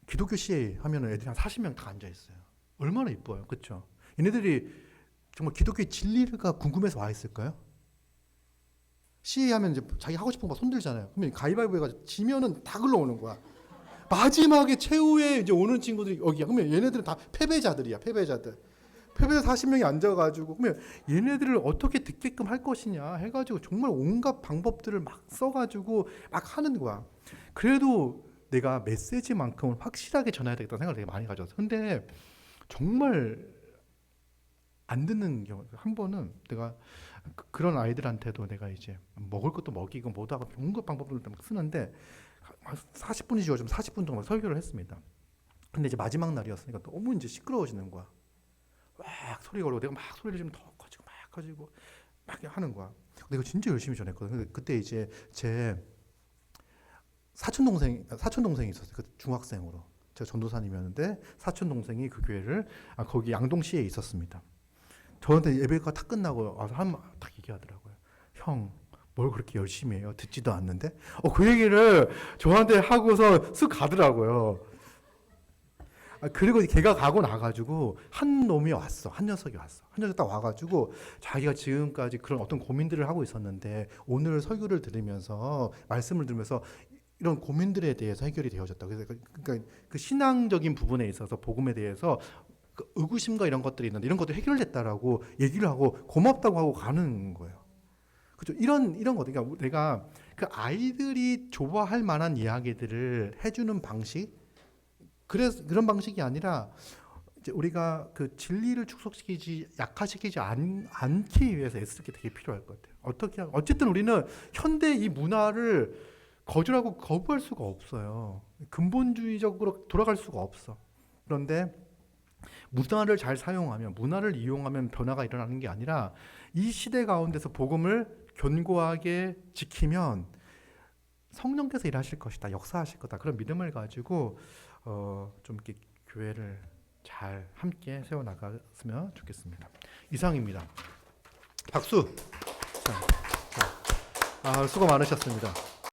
기독교 CA 하면은 애들이 한 40명 다 앉아 있어요. 얼마나 이뻐요. 그렇죠? 얘네들이 정말 기독교의 진리가 궁금해서 와 있을까요? 시위하면 이제 자기 하고 싶은 거 손 들잖아요. 그러면 가위바위보 해가지고 지면은 다 글러오는 거야. 마지막에 최후에 이제 오는 친구들이 여기야. 그러면 얘네들은 다 패배자들이야. 패배자들. 패배자 40명이 앉아가지고 그러면 얘네들을 어떻게 듣게끔 할 것이냐 해가지고 정말 온갖 방법들을 막 써가지고 막 하는 거야. 그래도 내가 메시지만큼은 확실하게 전해야 되겠다는 생각을 되게 많이 가졌어. 근데 정말 안 듣는 경우. 한 번은 내가 그런 아이들한테도 내가 이제 먹을 것도 먹이고 뭐도 하고 온갖 방법들을 막 쓰는데 40분이 지어지면 40분 동안 설교를 했습니다. 근데 이제 마지막 날이었으니까 너무 이제 시끄러워지는 거야. 막 소리 걸고 내가 막 소리를 지르면 더 커지고 막 커지고 막 하는 거야. 내가 진짜 열심히 전했거든. 근데 그때 이제 제 사촌 동생이 있었어요. 그 중학생으로. 제가 전도사님이었는데 사촌 동생이 그 교회를 거기 양동시에 있었습니다. 저한테 예배가 다 끝나고 와서 딱 얘기하더라고요. 형, 뭘 그렇게 열심히 해요? 듣지도 않는데? 그 얘기를 저한테 하고서 쓱 가더라고요. 그리고 걔가 가고 나가지고 한 놈이 왔어. 한 녀석이 왔어. 한 녀석이 딱 와가지고 자기가 지금까지 그런 어떤 고민들을 하고 있었는데 오늘 설교를 들으면서 말씀을 들으면서 이런 고민들에 대해서 해결이 되어졌다. 그러니까 그 신앙적인 부분에 있어서 복음에 대해서 그 의구심과 이런 것들이 있는데 이런 것들이 해결됐다라고 얘기를 하고 고맙다고 하고 가는 거예요. 그죠? 이런 거. 그러니까 내가 그 아이들이 좋아할 만한 이야기들을 해주는 방식, 그런 방식이 아니라 이제 우리가 그 진리를 약화시키지 않기 위해서 애쓸 게 되게 필요할 것 같아요. 어쨌든 우리는 현대 이 문화를 거절하고 거부할 수가 없어요. 근본주의적으로 돌아갈 수가 없어. 그런데 문화를 잘 사용하면, 문화를 이용하면 변화가 일어나는 게 아니라 이 시대 가운데서 복음을 견고하게 지키면 성령께서 일하실 것이다, 역사하실 거다, 그런 믿음을 가지고 좀 이렇게 교회를 잘 함께 세워나갔으면 좋겠습니다. 이상입니다. 박수. 수고 많으셨습니다.